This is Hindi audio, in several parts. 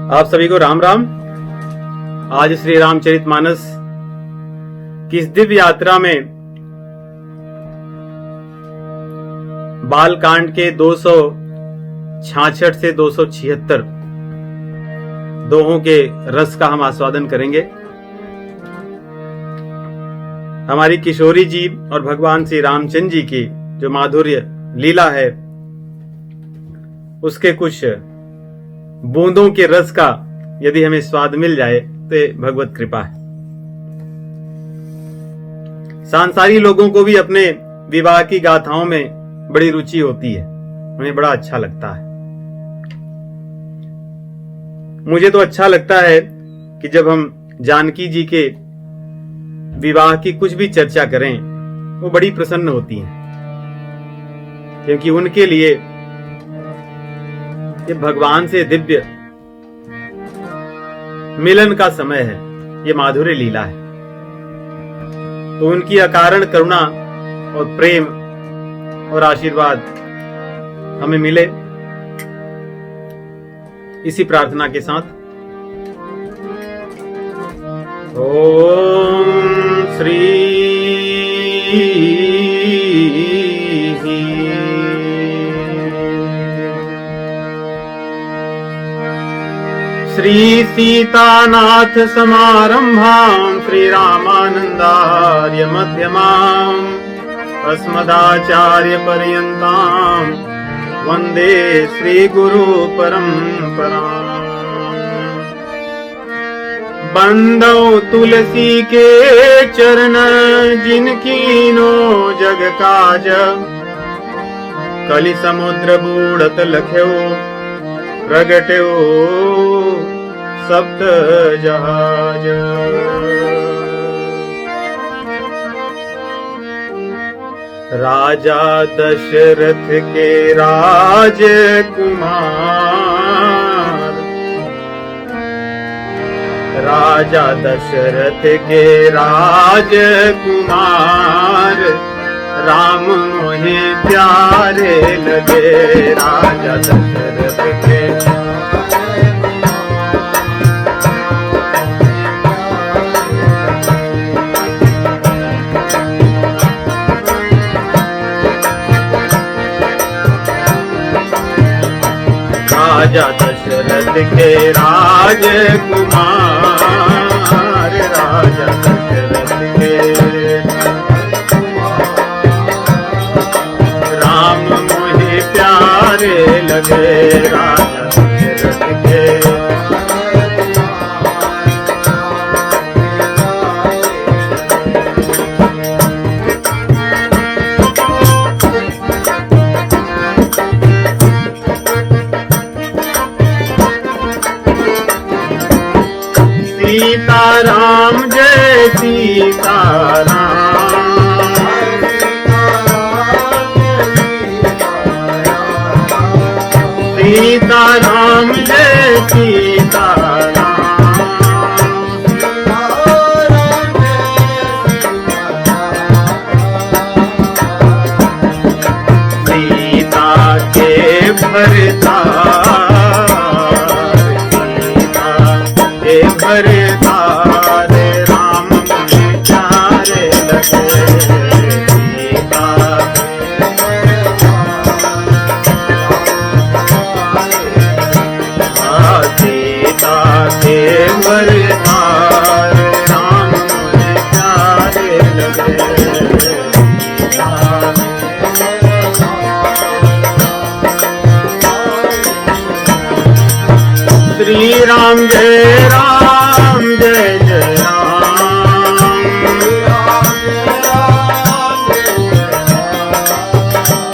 आप सभी को राम राम। आज श्री रामचरितमानस की इस दिव्य यात्रा में बालकांड के 266 से 276 दोहों के रस का हम आस्वादन करेंगे। हमारी किशोरी जी और भगवान श्री रामचंद्र जी की जो माधुर्य लीला है उसके कुछ बूंदों के रस का यदि हमें स्वाद मिल जाए तो भगवत कृपा है। सांसारिक लोगों को भी अपने विवाह की गाथाओं में बड़ी रुचि होती है, उन्हें बड़ा अच्छा लगता है। मुझे तो अच्छा लगता है कि जब हम जानकी जी के विवाह की कुछ भी चर्चा करें वो बड़ी प्रसन्न होती हैं, क्योंकि उनके लिए ये भगवान से दिव्य मिलन का समय है, ये माधुर्य लीला है। तो उनकी अकारण करुणा और प्रेम और आशीर्वाद हमें मिले, इसी प्रार्थना के साथ ओम श्री श्री सीतानाथ समारंभां श्री रामानंदार्य मध्यमाम् अस्मदाचार्य पर्यन्तां वंदे श्री गुरु परंपराम्। बंदो तुलसी के चरण जिनकीनो जग काज कलि समुद्र बूढ़त लख्यो प्रगट्यो सप्त जहाज। राजा दशरथ के राजकुमार, राजा दशरथ के राजकुमार राम मोहे प्यारे लगे। राजा दशरथ के राजा दशरथ के राजकुमार, राजा दशरथ के राम मोहे प्यारे लगे। राजा दशरथ के सीताराम जय सीताराम, सीताराम जय सीताराम, सीता के भरतार, सीता के भरतार राम मुझे प्यारे लगे। सीता सीता के भरतार राम मुझे प्यारे लगे। श्री राम जय राम जय जय राम,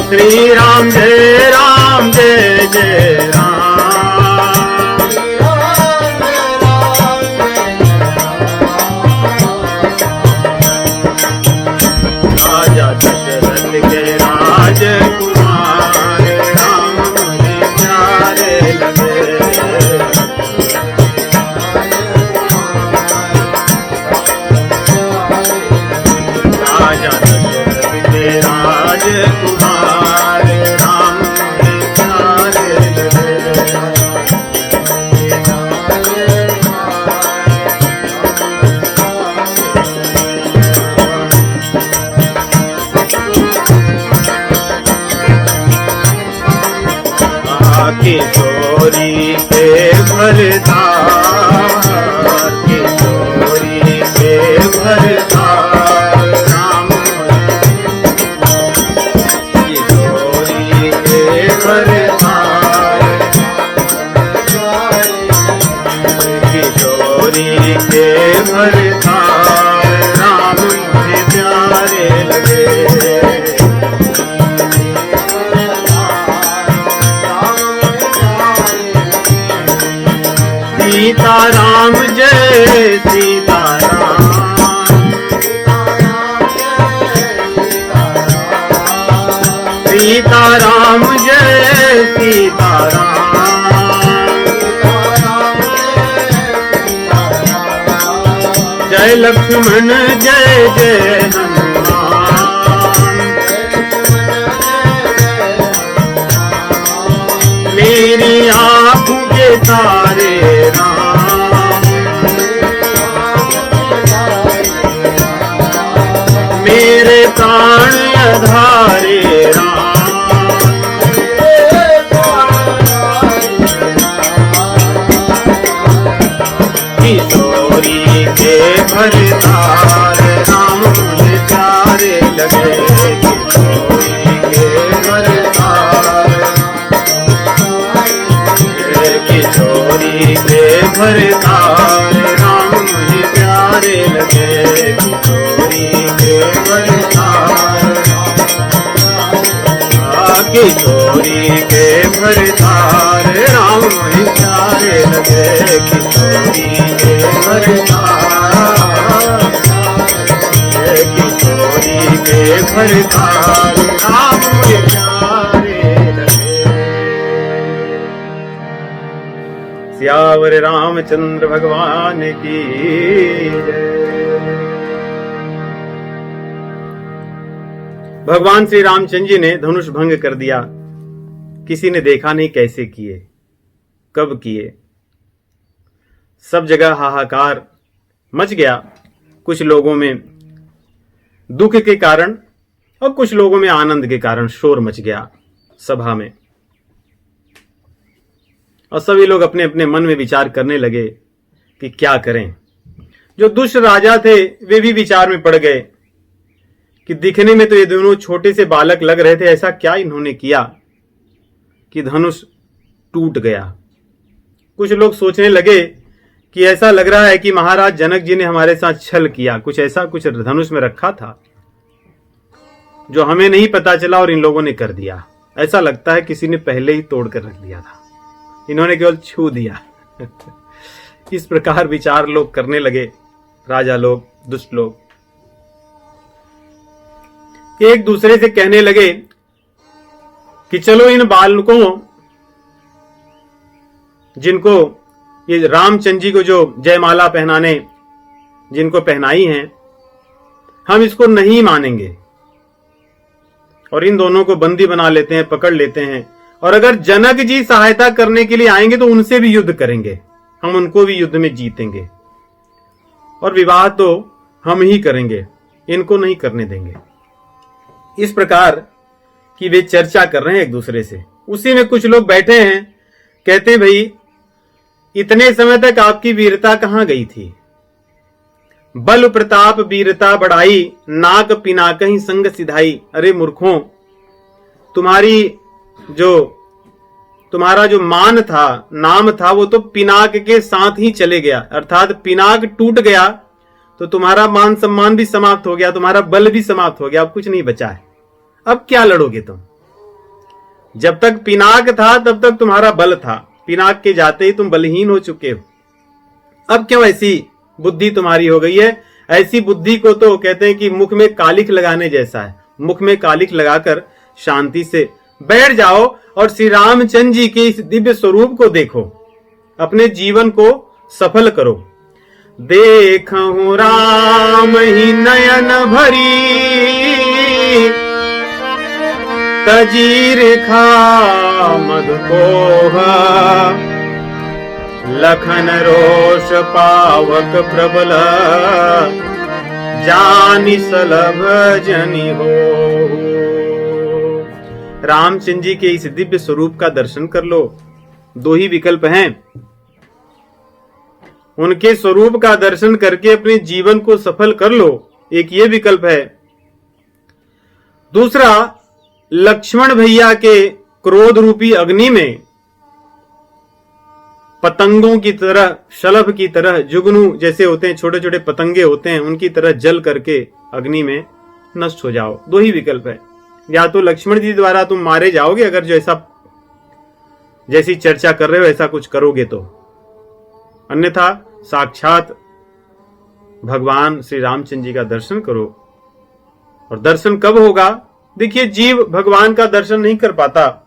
श्री राम जय राम जय जय राम। राजा दशरथ के राजकुमार राम मुझे प्यारे लगे। भरतार, किशोरी के भरतार राम, किशोरी के भरतार, किशोरी के भरतार राम मुझे प्यारे लगे। सीताराम जय सीताराम, सीताराम जय सीताराम, जय लक्ष्मण जय जय हनुमान, मेरी आँखों के तारे राम, मेरे प्राण आधारे राम, किशोरी के भरतार राम मुझे प्यारे लगे। किशोरी के भरतार, किशोरी के भरतार राम मुझे प्यारे लगे। किशोरी के भरतार, किशोरी के भरतार राम मुझे प्यारे लगे। किशोरी के भरतार, किशोरी के भरतार राम मुझे प्यारे लगे। सियावर रामचंद्र भगवान की जय। भगवान श्री रामचंद्र जी ने धनुष भंग कर दिया। किसी ने देखा नहीं कैसे किए, कब किए। सब जगह हाहाकार मच गया। कुछ लोगों में दुख के कारण और कुछ लोगों में आनंद के कारण शोर मच गया सभा में। और सभी लोग अपने अपने मन में विचार करने लगे कि क्या करें। जो दुष्ट राजा थे वे भी विचार में पड़ गए कि दिखने में तो ये दोनों छोटे से बालक लग रहे थे, ऐसा क्या इन्होंने किया कि धनुष टूट गया। कुछ लोग सोचने लगे कि ऐसा लग रहा है कि महाराज जनक जी ने हमारे साथ छल किया, कुछ ऐसा कुछ धनुष में रखा था जो हमें नहीं पता चला और इन लोगों ने कर दिया। ऐसा लगता है किसी ने पहले ही तोड़ कर रख दिया था, इन्होंने केवल छू दिया। इस प्रकार विचार लोग करने लगे, राजा लोग, दुष्ट लोग। एक दूसरे से कहने लगे कि चलो इन बालकों, जिनको ये रामचंद्र जी को जो जयमाला पहनाने जिनको पहनाई है, हम इसको नहीं मानेंगे और इन दोनों को बंदी बना लेते हैं, पकड़ लेते हैं। और अगर जनक जी सहायता करने के लिए आएंगे तो उनसे भी युद्ध करेंगे, हम उनको भी युद्ध में जीतेंगे और विवाह तो हम ही करेंगे, इनको नहीं करने देंगे। इस प्रकार की वे चर्चा कर रहे हैं एक दूसरे से। उसी में कुछ लोग बैठे हैं, कहते हैं भाई इतने समय तक आपकी वीरता कहां गई थी। बल प्रताप वीरता बढ़ाई, नाक पिनाक ही संग सिधाई। अरे मूर्खों, तुम्हारा जो मान था, नाम था, वो तो पिनाक के साथ ही चले गया। अर्थात पिनाक टूट गया तो तुम्हारा मान सम्मान भी समाप्त हो गया, तुम्हारा बल भी समाप्त हो गया, अब कुछ नहीं बचा है। अब क्या लड़ोगे तुम? जब तक पिनाक था तब तक तुम्हारा बल था, पिनाक के जाते ही तुम बलहीन हो चुके हो। अब क्यों ऐसी बुद्धि तुम्हारी हो गई है? ऐसी बुद्धि को तो कहते हैं कि मुख में कालिख लगाने जैसा है। मुख में कालिख लगाकर शांति से बैठ जाओ और श्री रामचंद्र जी के इस दिव्य स्वरूप को देखो, अपने जीवन को सफल करो। देखूं राम ही नयन भरी, तजीर खा मधुकोह, लखन रोष पावक प्रबल, जानि सलभ जनि हो। रामचंद्र जी के इस दिव्य स्वरूप का दर्शन कर लो। दो ही विकल्प हैं, उनके स्वरूप का दर्शन करके अपने जीवन को सफल कर लो, एक ये विकल्प है। दूसरा, लक्ष्मण भैया के क्रोध रूपी अग्नि में पतंगों की तरह, शलभ की तरह, जुगनू जैसे होते हैं, छोटे छोटे पतंगे होते हैं, उनकी तरह जल करके अग्नि में नष्ट हो जाओ। दो ही विकल्प है, या तो लक्ष्मण जी द्वारा तुम मारे जाओगे अगर जैसी चर्चा कर रहे हो ऐसा कुछ करोगे तो, अन्यथा साक्षात भगवान श्री रामचंद्र जी का दर्शन करो। और दर्शन कब होगा? देखिए, जीव भगवान का दर्शन नहीं कर पाता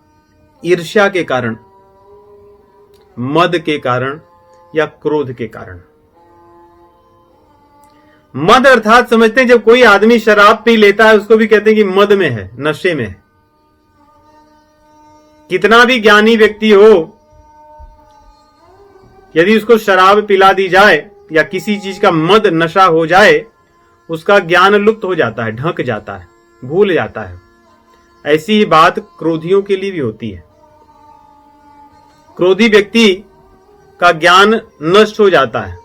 ईर्ष्या के कारण, मद के कारण या क्रोध के कारण। मद अर्थात समझते हैं जब कोई आदमी शराब पी लेता है उसको भी कहते हैं कि मद में है, नशे में है। कितना भी ज्ञानी व्यक्ति हो, यदि उसको शराब पिला दी जाए या किसी चीज का मद नशा हो जाए, उसका ज्ञान लुप्त हो जाता है, ढक जाता है, भूल जाता है। ऐसी ही बात क्रोधियों के लिए भी होती है। क्रोधी व्यक्ति का ज्ञान नष्ट हो जाता है।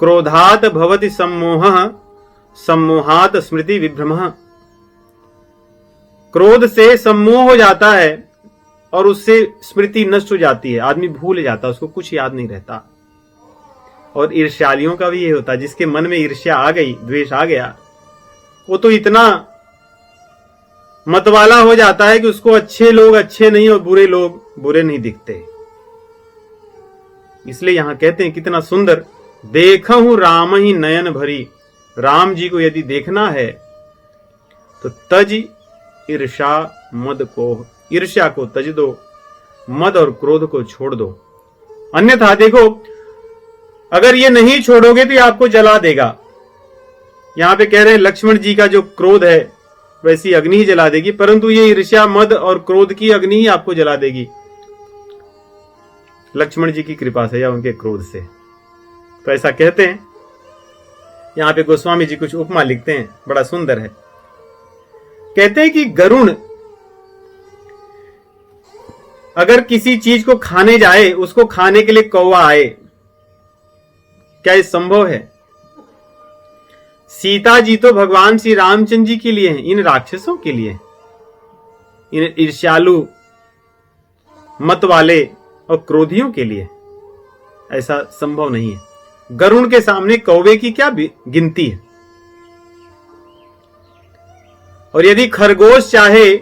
क्रोधात भवति सम्मोहः सम्मोहात स्मृति विभ्रमः। क्रोध से सम्मोह हो जाता है और उससे स्मृति नष्ट हो जाती है, आदमी भूल जाता है, उसको कुछ याद नहीं रहता। और ईर्ष्यालियों का भी ये होता है, जिसके मन में ईर्ष्या आ गई, द्वेष आ गया, वो तो इतना मतवाला हो जाता है कि उसको अच्छे लोग अच्छे नहीं और बुरे लोग बुरे नहीं दिखते। इसलिए यहां कहते हैं कितना सुंदर, देखहु राम ही नयन भरी। राम जी को यदि देखना है तो तज ईर्ष्या मद को, ईर्ष्या को तज दो, मद और क्रोध को छोड़ दो। अन्यथा देखो, अगर ये नहीं छोड़ोगे तो ये आपको जला देगा। यहां पे कह रहे हैं लक्ष्मण जी का जो क्रोध है वैसी अग्नि ही जला देगी, परंतु ये ईर्ष्या मद और क्रोध की अग्नि ही आपको जला देगी, लक्ष्मण जी की कृपा से या उनके क्रोध से। तो ऐसा कहते हैं। यहां पे गोस्वामी जी कुछ उपमा लिखते हैं, बड़ा सुंदर है। कहते हैं कि गरुण अगर किसी चीज को खाने जाए, उसको खाने के लिए कौवा आए, क्या ये संभव है? सीता जी तो भगवान श्री रामचंद्र जी के लिए हैं, इन राक्षसों के लिए, इन ईर्ष्यालु मत वाले और क्रोधियों के लिए ऐसा संभव नहीं है। गरुण के सामने कौवे की क्या गिनती है? और यदि खरगोश चाहे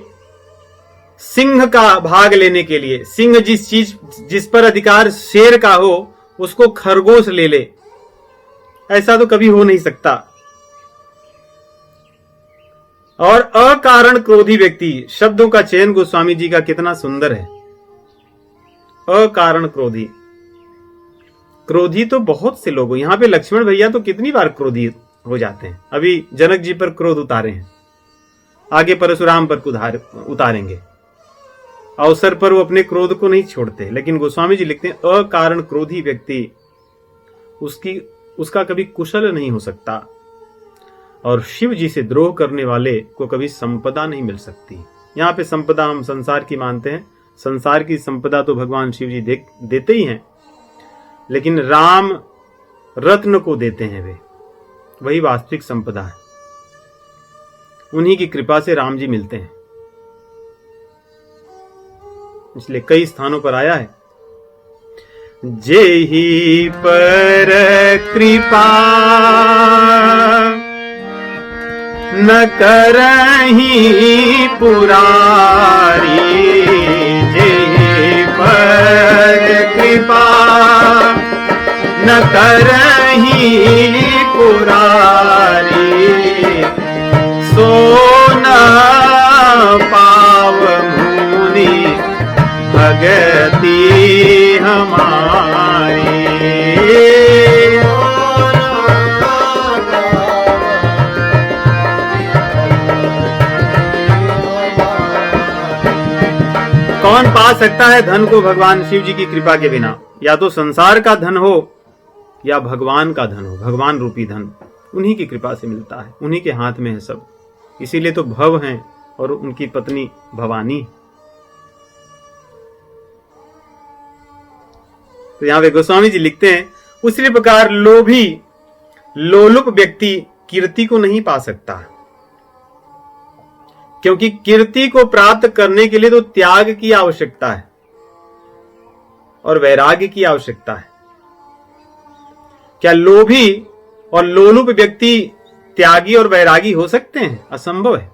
सिंह का भाग लेने के लिए, सिंह जिस पर अधिकार शेर का हो उसको खरगोश ले ले, ऐसा तो कभी हो नहीं सकता। और अकारण क्रोधी व्यक्ति, शब्दों का चयन गोस्वामी जी का कितना सुंदर है। अकारण क्रोधी, क्रोधी तो बहुत से लोग, यहां पे लक्ष्मण भैया तो कितनी बार क्रोधी हो जाते हैं। अभी जनक जी पर क्रोध उतारे हैं, आगे परशुराम पर उतारेंगे। अवसर पर वो अपने क्रोध को नहीं छोड़ते, लेकिन गोस्वामी जी लिखते हैं अकारण क्रोधी व्यक्ति उसका कभी कुशल नहीं हो सकता, और शिव जी से द्रोह करने वाले को कभी संपदा नहीं मिल सकती। यहां पे संपदा हम संसार की मानते हैं, संसार की संपदा तो भगवान शिव जी देते ही हैं, लेकिन राम रत्न को देते हैं, वही वास्तविक संपदा है। उन्हीं की कृपा से राम जी मिलते हैं। इसलिए कई स्थानों पर आया है, जेहि पर कृपा न करहि पुरारी, जेहि पर कृपा न करहि पुरारी, सो न पाव मुनि भगति हमारी। कौन पा सकता है धन को भगवान शिव जी की कृपा के बिना? या तो संसार का धन हो या भगवान का धन हो, भगवान रूपी धन उन्हीं की कृपा से मिलता है, उन्हीं के हाथ में है सब। इसीलिए तो भव हैं और उनकी पत्नी भवानी। तो यहां पे गोस्वामी जी लिखते हैं, उसी प्रकार लोभी लोलुप व्यक्ति कीर्ति को नहीं पा सकता, क्योंकि कीर्ति को प्राप्त करने के लिए तो त्याग की आवश्यकता है और वैराग्य की आवश्यकता है। क्या लोभी और लोलुप व्यक्ति त्यागी और वैरागी हो सकते हैं? असंभव है।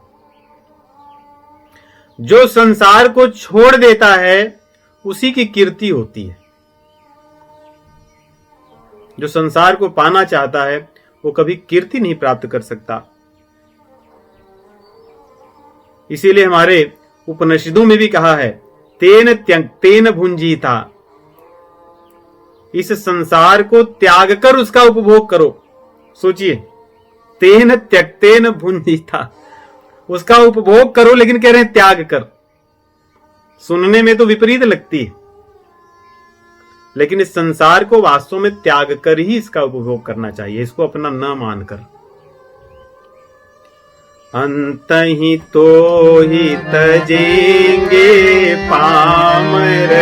जो संसार को छोड़ देता है उसी की कीर्ति होती है। जो संसार को पाना चाहता है वो कभी कीर्ति नहीं प्राप्त कर सकता। इसीलिए हमारे उपनिषदों में भी कहा है, तेन त्यक्तेन भुंजीता, इस संसार को त्याग कर उसका उपभोग करो। सोचिए, तेन त्यक्तेन भुंजीता, उसका उपभोग करो, लेकिन कह रहे हैं त्याग कर। सुनने में तो विपरीत लगती है, लेकिन इस संसार को वास्तव में त्याग कर ही इसका उपभोग करना चाहिए, इसको अपना न मानकर। अंतहि तो ही तजेंगे पामर,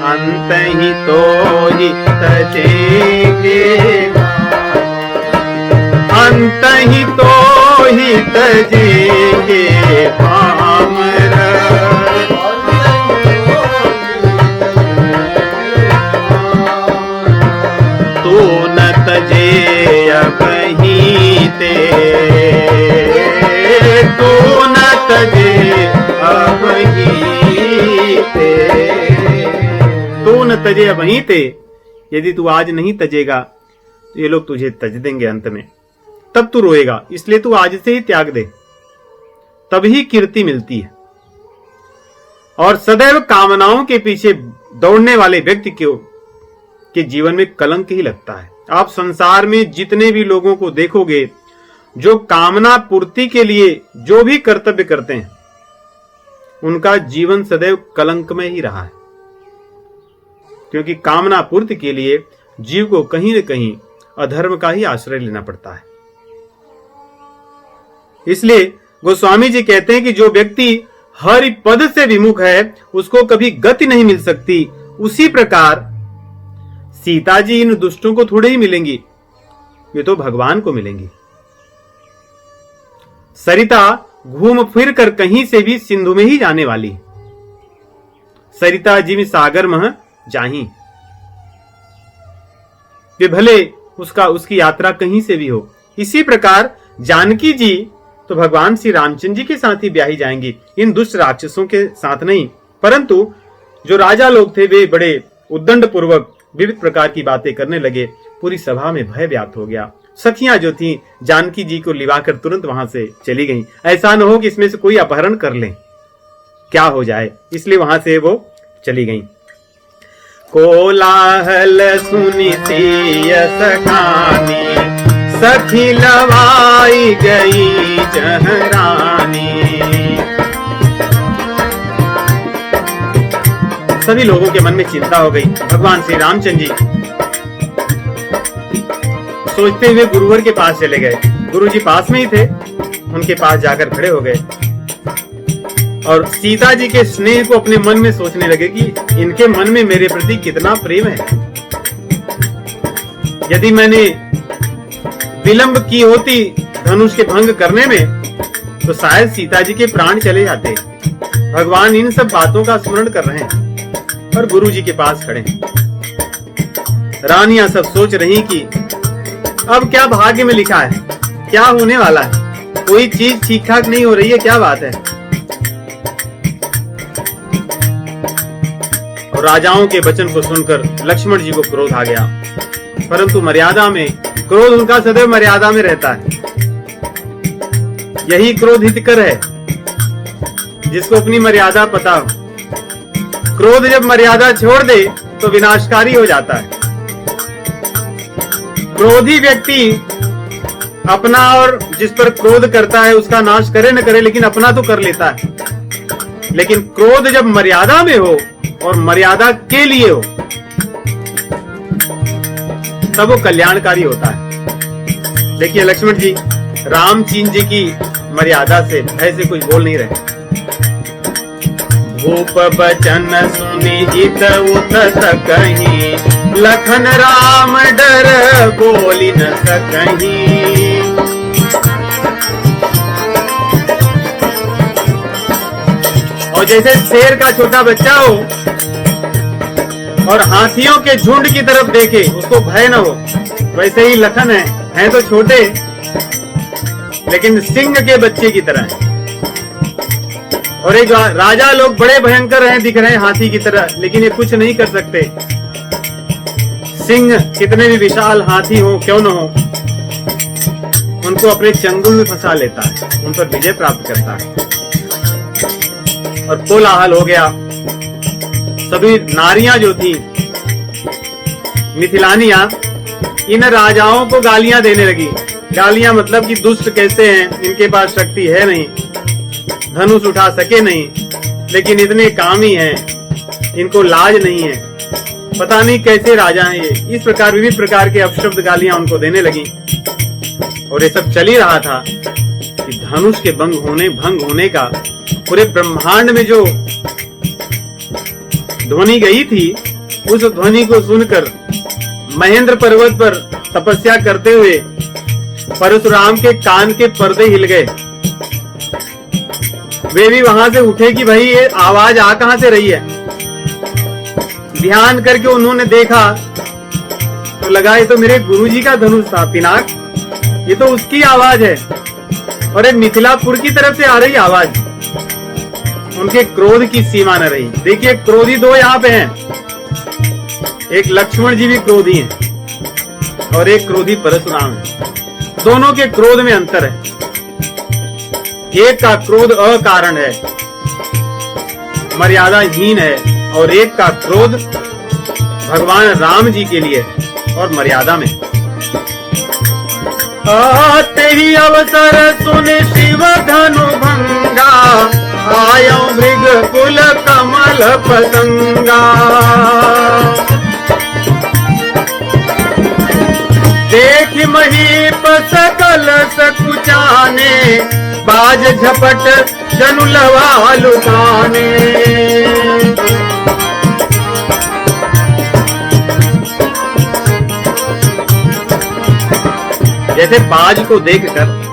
अंतहि तो ही तजेंगे, अंतहि तो ही तजेंगे पामर, तू न तजे अब ही ते, तू न तजे अब ही ते, तू न तजे अब ही ते। यदि तू आज नहीं तजेगा तो ये लोग तुझे तज देंगे अंत में, तब तू रोएगा। इसलिए तू आज से ही त्याग दे, तभी कीर्ति मिलती है। और सदैव कामनाओं के पीछे दौड़ने वाले व्यक्ति के जीवन में कलंक ही लगता है। आप संसार में जितने भी लोगों को देखोगे जो कामना पूर्ति के लिए जो भी कर्तव्य करते हैं, उनका जीवन सदैव कलंक में ही रहा है, क्योंकि कामना पूर्ति के लिए जीव को कहीं न कहीं अधर्म का ही आश्रय लेना पड़ता है। इसलिए गोस्वामी जी कहते हैं कि जो व्यक्ति हरि पद से विमुख है उसको कभी गति नहीं मिल सकती। उसी प्रकार सीता जी इन दुष्टों को थोड़े ही मिलेंगी, ये तो भगवान को मिलेंगी। सरिता घूम फिर कर कहीं से भी सिंधु में ही जाने वाली, सरिता जी में सागर मह जाही। वे भले उसकी यात्रा कहीं से भी हो। इसी प्रकार जानकी जी तो भगवान श्री रामचंद्र जी के साथ ही ब्याही जाएंगी, इन दुष्ट राक्षसों के साथ नहीं। परंतु जो राजा लोग थे वे बड़े उद्दंड पूर्वक विविध प्रकार की बातें करने लगे। पूरी सभा में भय व्याप्त हो गया। सखियां जो थीं जानकी जी को लिवाकर तुरंत वहां से चली गईं। ऐसा न हो कि इसमें से कोई अपहरण कर ले, क्या हो जाए, इसलिए वहां से वो चली गईं। कोलाहल सुनी सखानी, सखी लवाई गई जहरानी। सभी लोगों के मन में चिंता हो गई। भगवान श्री रामचंद्र जी सोचते हुए गुरुवर के पास चले गए। गुरु जी पास में ही थे, उनके पास जाकर खड़े हो गए और सीता जी के स्नेह को अपने मन में सोचने लगे कि इनके मन में मेरे प्रति कितना प्रेम है। यदि मैंने विलंब की होती धनुष के भंग करने में तो शायद सीता जी के प्राण चले जाते। भगवान इन सब बातों का स्मरण कर रहे हैं और गुरु जी के पास खड़े हैं। रानियां सब सोच रही कि अब क्या भाग्य में लिखा है, क्या होने वाला है, कोई चीज ठीक ठाक नहीं हो रही है, क्या बात है। और राजाओं के वचन को सुनकर लक्ष्मण जी को क्रोध आ गया, परंतु मर्यादा में, क्रोध उनका सदैव मर्यादा में रहता है। यही क्रोध हितकर है, जिसको अपनी मर्यादा पता हो। क्रोध जब मर्यादा छोड़ दे तो विनाशकारी हो जाता है। क्रोधी व्यक्ति अपना और जिस पर क्रोध करता है उसका नाश करे न करे, लेकिन अपना तो कर लेता है। लेकिन क्रोध जब मर्यादा में हो और मर्यादा के लिए हो तब वो कल्याणकारी होता है। देखिए लक्ष्मण जी रामचंद्र जी की मर्यादा से भय से कुछ बोल नहीं रहे। भूप बचन सुन निहित उत सकहीं, लखन राम डर बोली न सकहीं। और जैसे शेर का छोटा बच्चा हो और हाथियों के झुंड की तरफ देखे, उसको भय न हो, वैसे ही लखन है तो छोटे लेकिन सिंह के बच्चे की तरह है। और एक राजा लोग बड़े भयंकर हैं, दिख रहे हैं हाथी की तरह, लेकिन ये कुछ नहीं कर सकते। सिंह कितने भी विशाल हाथी हो क्यों न हो, उनको अपने चंगुल में फंसा लेता है, उन पर विजय प्राप्त करता है। और कोलाहल हो गया। सभी नारियां जो थी मिथिलानियां, इन राजाओं को गालियां देने लगी। गालियां मतलब कि दुष्ट कैसे हैं, इनके पास शक्ति है नहीं, धनुष उठा सके नहीं, लेकिन इतने कामी हैं, इनको लाज नहीं है, पता नहीं कैसे राजा हैं ये। इस प्रकार विविध प्रकार के अपशब्द गालियां उनको देने लगी। और ये सब चल ही रहा था कि धनुष के भंग होने का पूरे ब्रह्मांड में जो ध्वनि गई थी, उस ध्वनि को सुनकर महेंद्र पर्वत पर तपस्या करते हुए परशुराम के कान के पर्दे हिल गए। वे भी वहां से उठे कि भाई ये आवाज आ कहां से रही है। ध्यान करके उन्होंने देखा तो लगा ये तो मेरे गुरुजी का धनुष था पिनाक, ये तो उसकी आवाज है और ये मिथिलापुर की तरफ से आ रही आवाज। उनके क्रोध की सीमा न रही। देखिए क्रोधी दो यहाँ पे हैं, एक लक्ष्मण जी भी क्रोधी हैं और एक क्रोधी परशुराम है। दोनों के क्रोध में अंतर है। एक का क्रोध अकारण है, मर्यादाहीन है, और एक का क्रोध भगवान राम जी के लिए और मर्यादा में। आते ही अवसर सुन शिव धनु भंगा, आयो मृग कुल कमल पतंगा। देख महीप सकल सकुचाने, बाज झपट जनु लवा लुकाने। जैसे बाज को देखकर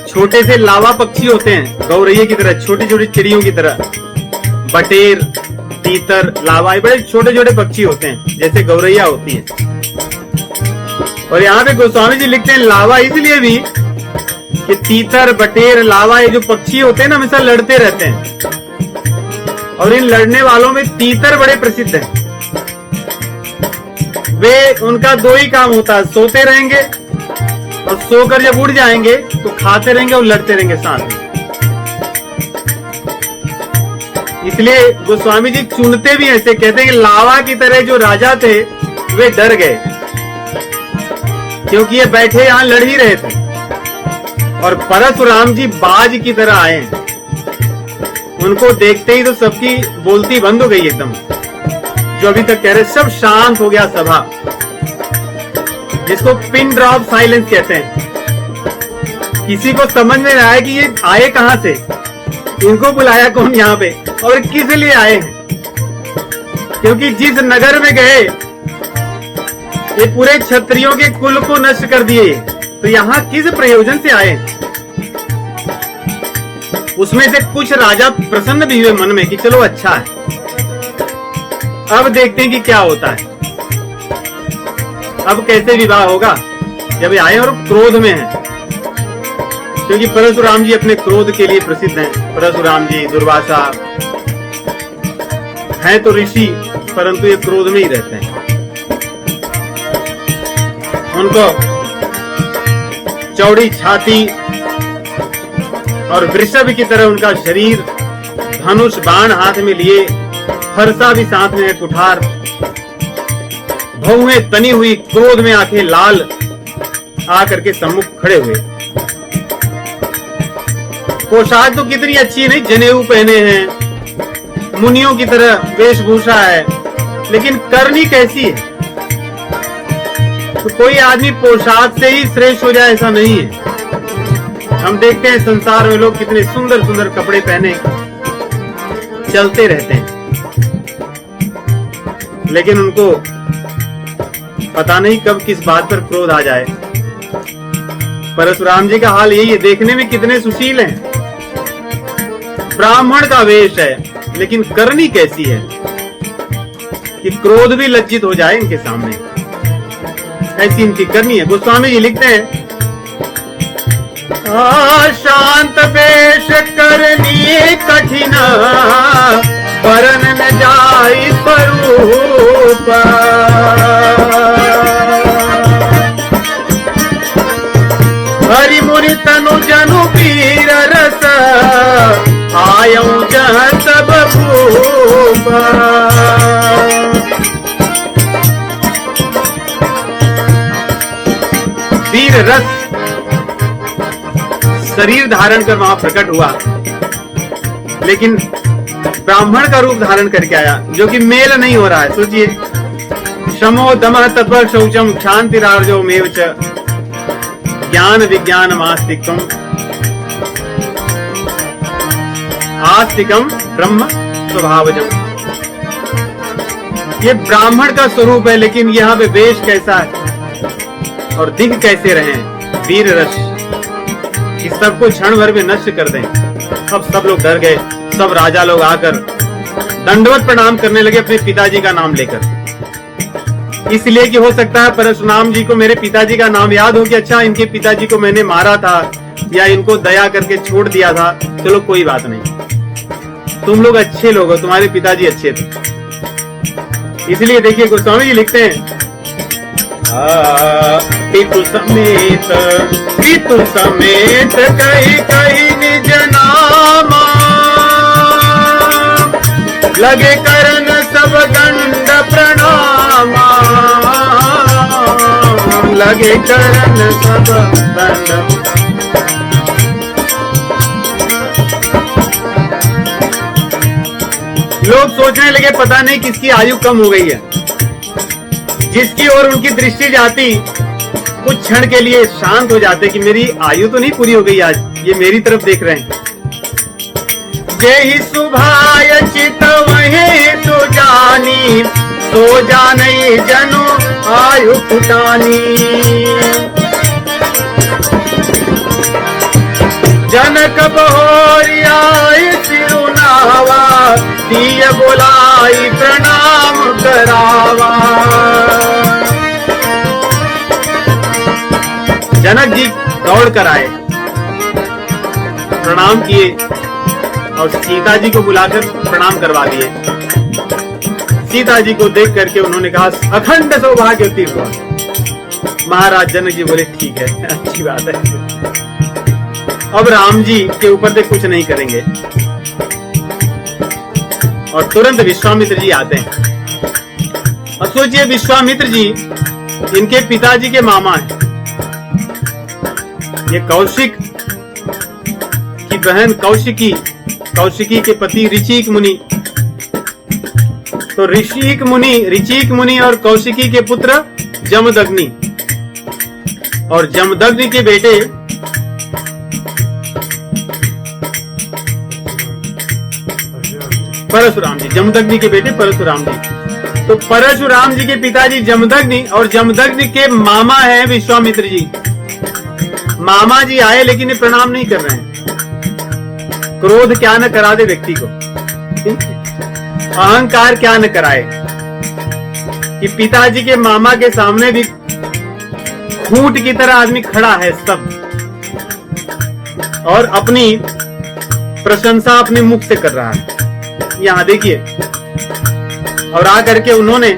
छोटे से लावा पक्षी होते हैं, गौरैया की तरह, छोटी छोटी चिड़ियों की तरह, बटेर, तीतर, लावा, ये बड़े छोटे छोटे पक्षी होते हैं जैसे गौरैया होती है। और यहाँ पे गोस्वामी जी लिखते हैं लावा इसलिए भी कि तीतर, बटेर, लावा, ये जो पक्षी होते हैं ना, हमेशा लड़ते रहते हैं। और इन लड़ने वालों में तीतर बड़े प्रसिद्ध हैं। वे, उनका दो ही काम होता है, सोते रहेंगे और सोकर जब उड़ जाएंगे तो खाते रहेंगे और लड़ते रहेंगे साथ में। इसलिए गोस्वामी जी चुनते भी ऐसे, कहते हैं कि लावा की तरह जो राजा थे वे डर गए, क्योंकि ये बैठे यहां लड़ ही रहे थे। और परशुराम जी बाज की तरह आए हैं। उनको देखते ही तो सबकी बोलती बंद हो गई एकदम। जो अभी तक कह रहे, सब शांत हो गया सभा, जिसको पिन ड्रॉप साइलेंस कहते हैं। किसी को समझ में आया कि ये आए कहां से, इनको बुलाया कौन यहाँ पे और किस लिए आए हैं। क्योंकि जिस नगर में गए ये पूरे क्षत्रियों के कुल को नष्ट कर दिए, तो यहाँ किस प्रयोजन से आए। उसमें से कुछ राजा प्रसन्न भी हुए मन में कि चलो अच्छा है, अब देखते हैं कि क्या होता है, अब कैसे विवाह होगा। जब ये आए और क्रोध में हैं, क्योंकि परशुराम जी अपने क्रोध के लिए प्रसिद्ध हैं। परशुराम जी, दुर्वासा हैं तो ऋषि, परंतु ये क्रोध में ही रहते हैं। उनको चौड़ी छाती और वृषभ की तरह उनका शरीर, धनुष बाण हाथ में लिए, फरसा भी साथ में है कुठार, भौहें तनी हुई, क्रोध में आंखें लाल, आकर के सम्मुख खड़े हुए। पोशाक तो कितनी अच्छी है, नहीं, जनेऊ पहने हैं, मुनियों की तरह वेशभूषा है, लेकिन करनी कैसी है। तो कोई आदमी पोशाक से ही श्रेष्ठ हो जाए ऐसा नहीं है। हम देखते हैं संसार में लोग कितने सुंदर सुंदर कपड़े पहने चलते रहते हैं, लेकिन उनको पता नहीं कब किस बात पर क्रोध आ जाए। परशुराम जी का हाल यही है, देखने में कितने सुशील हैं, ब्राह्मण का वेश है, लेकिन करनी कैसी है कि क्रोध भी लज्जित हो जाए इनके सामने, ऐसी इनकी करनी है। गोस्वामी जी लिखते हैं, शांत वेश करनी कठिन, परन न जाई स्वरूप, हरि मुनि तनु जनु पीर रस, आयऊ जह सब भूप। वीर रस शरीर धारण कर वहां प्रकट हुआ, लेकिन ब्राह्मण का रूप धारण करके आया, जो कि मेल नहीं हो रहा है। सोचिए, शमो दमः तपः शौचम क्षांतिरार्जो मेव च, ज्ञान विज्ञान आस्तिकम, आस्तिकम ब्रह्म स्वभावजम। ये ब्राह्मण का स्वरूप है, लेकिन यहाँ पे वेश कैसा है और दिख कैसे रहे, वीर रस, कि सबको क्षण भर में नष्ट कर दें। अब सब लोग डर गए, सब राजा लोग आकर दंडवत प्रणाम करने लगे अपने पिताजी का नाम लेकर, इसलिए कि हो सकता है परशुराम जी को मेरे पिताजी का नाम याद हो कि अच्छा इनके पिताजी को मैंने मारा था या इनको दया करके छोड़ दिया था, चलो कोई बात नहीं, तुम लोग अच्छे लोग हो, तुम्हारे पिताजी अच्छे थे। इसलिए देखिए गोस्वामी जी लिखते हैं, पितु समेत कही कही निज नामा, लगे करन सब दंड प्रणामा, लगे करन सब दंड। लोग सोचने लगे पता नहीं किसकी आयु कम हो गई है, जिसकी ओर उनकी दृष्टि जाती कुछ क्षण के लिए शांत हो जाते कि मेरी आयु तो नहीं पूरी हो गई आज, ये मेरी तरफ देख रहे हैं। जेहि सुभाय चित वही तो जानी, तो जाने जनु आयु फुटानी। जनक बहोरी आई सिरुनावा, दिय बोलाई प्रणाम करावा। जनक जी दौड़ कर आए, प्रणाम किए और सीता जी को बुलाकर प्रणाम करवा दिए। सीता जी को देख करके उन्होंने कहा, अखंड सौभाग्यवती हुआ। महाराज जनक जी बोले, ठीक है, अच्छी बात है, अब राम जी के ऊपर से कुछ नहीं करेंगे। और तुरंत विश्वामित्र जी आते हैं। अब सोचिए, विश्वामित्र जी इनके पिताजी के मामा हैं। ये कौशिक की बहन कौशिकी के पति ऋचिक मुनि, तो ऋचिक मुनि और कौशिकी के पुत्र जमदग्नि, और जमदग्नि के बेटे परशुराम जी, जमदग्नि के बेटे परशुराम जी। तो परशुराम जी के पिताजी जमदग्नि और जमदग्नि के मामा हैं विश्वामित्र जी। मामा जी आए लेकिन ये प्रणाम नहीं कर रहे हैं। क्रोध क्या न करा दे व्यक्ति को, अहंकार क्या न कराए कि पिताजी के मामा के सामने भी खूंट की तरह आदमी खड़ा है सब, और अपनी प्रशंसा अपने मुख से कर रहा है। यहां देखिए, और आकर के उन्होंने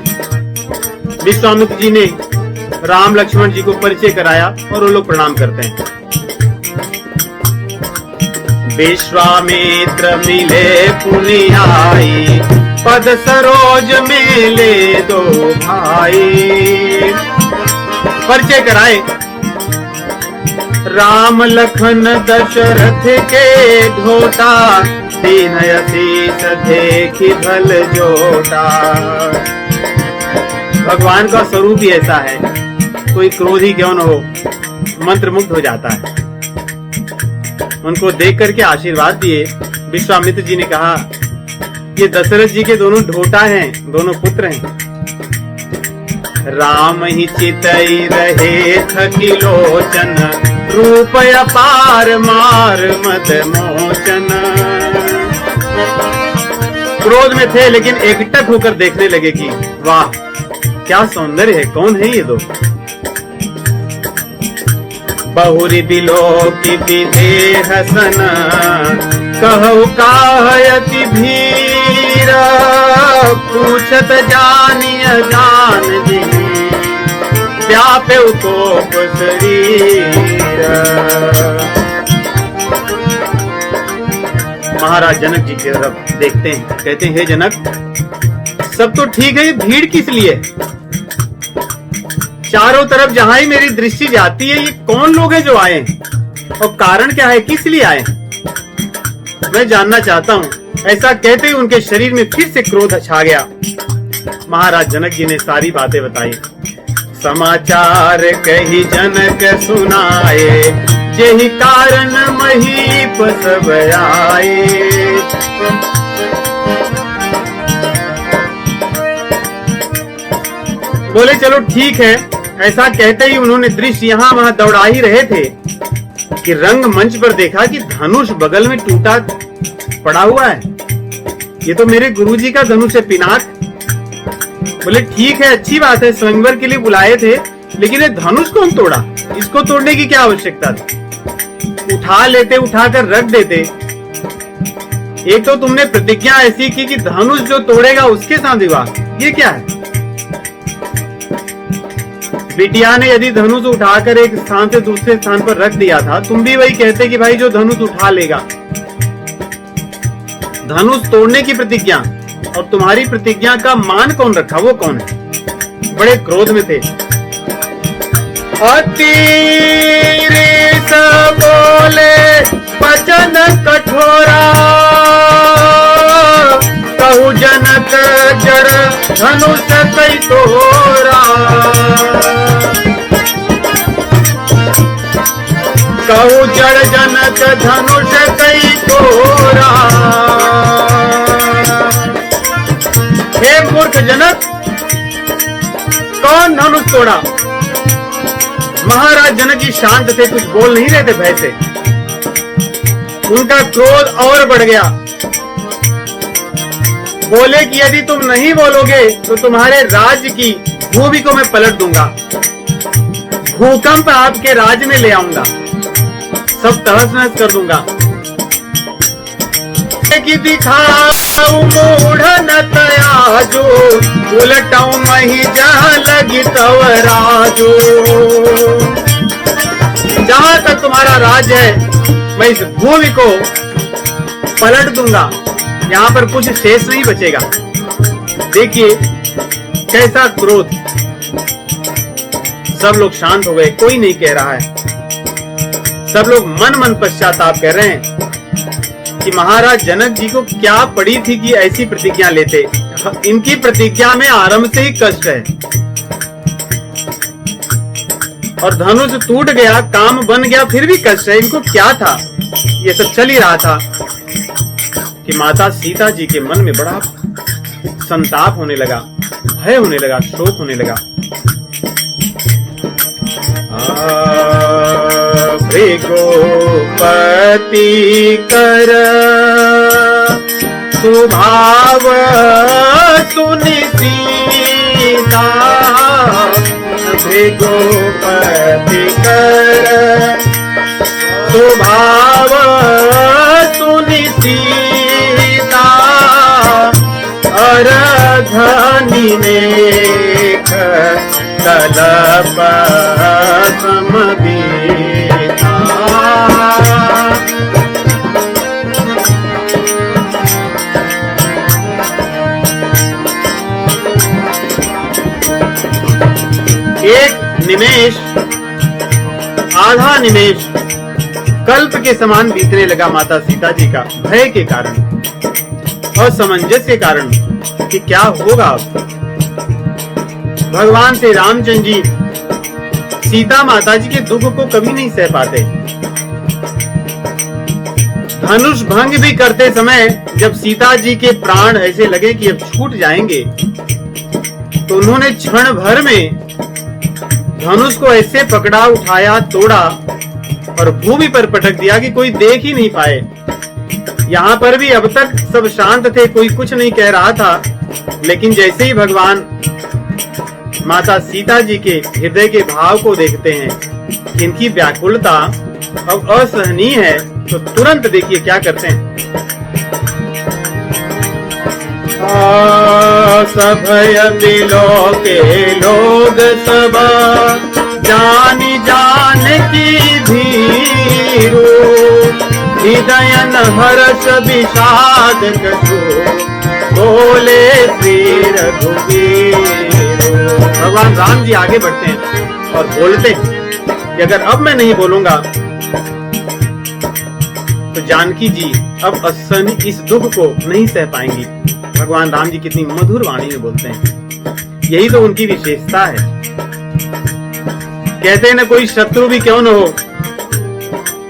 विश्वामित्र जी ने राम लक्ष्मण जी को परिचय कराया और वो लोग प्रणाम करते हैं। विश्वामित्र मिले पुनि आई, पद सरोज मेले दो भाई। परिचय कराए, राम लखन दशरथ के ढोटा, दीन असीस देखी भल जोटा। भगवान का स्वरूप ही ऐसा है, कोई क्रोधी क्यों न हो, मंत्र मुग्ध हो जाता है। उनको देख करके आशीर्वाद दिए। विश्वामित्र जी ने कहा, ये दशरथ जी के दोनों ढोटा हैं, दोनों पुत्र हैं, राम ही चितई रहे थकी लोचन, रूप अपार मार मद मोचन। क्रोध में थे लेकिन एकटक होकर देखने लगे कि वाह क्या सौंदर्य है, कौन है ये दो। बहुरी बिलो की देह सन, कहु काहयति भीर, पूछत जानिय जान जी, व्यापे कोप शरीर। महाराज जनक जी की तरफ देखते हैं, कहते हैं हे जनक सब तो ठीक है, ये भीड़ किस लिए? चारों तरफ जहां ही मेरी दृष्टि जाती है ये कौन लोग हैं जो आए हैं, और कारण क्या है, किस लिए आए? मैं जानना चाहता हूं। ऐसा कहते ही उनके शरीर में फिर से क्रोध छा गया। महाराज जनक जी ने सारी बातें बताई। समाचार कही जनक सुनाए, यही कारण महीप सब आए। बोले चलो ठीक है। ऐसा कहते ही उन्होंने दृश्य यहाँ वहां दौड़ा ही रहे थे कि रंग मंच पर देखा कि धनुष बगल में टूटा पड़ा हुआ है। ये तो मेरे गुरुजी का धनुष है पिनाक। बोले ठीक है, अच्छी बात है, स्वयंवर के लिए बुलाए थे, लेकिन ये धनुष कौन तोड़ा? इसको तोड़ने की क्या आवश्यकता थी? उठा लेते, उठाकर रख देते। एक तो तुमने प्रतिज्ञा ऐसी की कि धनुष जो तोड़ेगा उसके साथ विवाह, ये क्या है? बिटिया ने यदि धनुष उठाकर एक स्थान से दूसरे स्थान पर रख दिया था, तुम भी वही कहते कि भाई जो धनुष उठा लेगा। धनुष तोड़ने की प्रतिज्ञा, और तुम्हारी प्रतिज्ञा का मान कौन रखा, वो कौन है? बड़े क्रोध में थे। अति बोले वचन कठोरा, कहु जनक जड़ धनुष कई तोरा। कहु जड़ जनक धनुष कई तोरा। हे मूर्ख जनक, कौन धनुष तोड़ा? महाराज जनक जी शांत थे, कुछ बोल नहीं रहे थे भय से। उनका क्रोध और बढ़ गया। बोले कि यदि तुम नहीं बोलोगे तो तुम्हारे राज्य की भूमि को मैं पलट दूंगा, भूकंप आपके राज्य में ले आऊंगा, सब तहस नहस कर दूंगा। कि दिखाऊं मूढ़ न तयाजो, उलटाऊं मही जहां लगी तव राजो। जहां तक तुम्हारा राज है मैं इस भूमि को पलट दूंगा, यहां पर कुछ शेष नहीं बचेगा। देखिए कैसा क्रोध। सब लोग शांत हो गए, कोई नहीं कह रहा है। सब लोग मन मन पश्चाताप कर रहे हैं कि महाराज जनक जी को क्या पड़ी थी कि ऐसी प्रतिज्ञा लेते। इनकी प्रतिज्ञा में आरंभ से ही कष्ट है, और धनुष टूट गया, काम बन गया, फिर भी कष्ट है। इनको क्या था? ये सब चल ही रहा था कि माता सीता जी के मन में बड़ा संताप होने लगा, भय होने लगा, शोक होने लगा। भृगुपति कर सुभाव सुनि सीता, भृगुपति कर सुभाव सुनि सीता, अरधनि नेख कलप समबीता। एक निमेष, आधा निमेष कल्प के समान बीतने लगा माता सीता जी का, भय के कारण, असमंजस के कारण कि क्या होगा अब। भगवान श्री रामचंद्र जी सीता माता जी के दुख को कभी नहीं सह पाते। धनुष भंग भी करते समय जब सीता जी के प्राण ऐसे लगे कि अब छूट जाएंगे, तो उन्होंने क्षण भर में धनुष को ऐसे पकड़ा, उठाया, तोड़ा और भूमि पर पटक दिया कि कोई देख ही नहीं पाए। यहां पर भी अब तक सब शांत थे, कोई कुछ नहीं कह रहा था, लेकिन जैसे ही भगवान माता सीता जी के हृदय के भाव को देखते हैं, इनकी व्याकुलता अब असहनीय है, तो तुरंत देखिए क्या करते हैं। सभय मिलो के लोग सब जानी जान की भीरू, हृदय हर्ष विषाद कछु बोले श्री रघुवीर। भगवान राम जी आगे बढ़ते हैं और बोलते हैं कि अगर अब मैं नहीं बोलूंगा तो जानकी जी अब असहनीय इस दुख को नहीं सह पाएंगी। भगवान राम जी कितनी मधुर वाणी में बोलते हैं, यही तो उनकी विशेषता है। कहते हैं ना, कोई शत्रु भी क्यों न हो,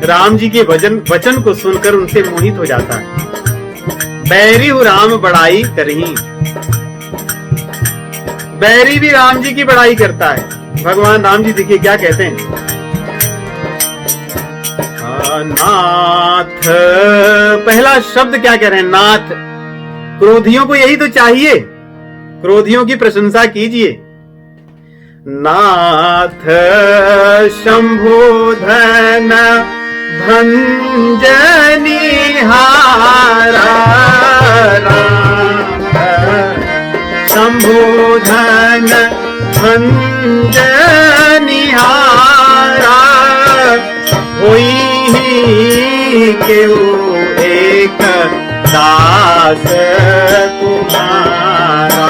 राम जी के वचन को सुनकर उनसे मोहित हो जाता है। बैरी हूं राम बड़ाई करही, बैरी भी राम जी की बड़ाई करता है। भगवान राम जी देखिए क्या कहते हैं, नाथ, पहला शब्द क्या कह रहे हैं, नाथ। क्रोधियों को यही तो चाहिए, क्रोधियों की प्रशंसा कीजिए। नाथ शंभुधन भंजनी हारा, शंभुधन भंजनी हारा, होई केऊ एक दास तुम्हारा।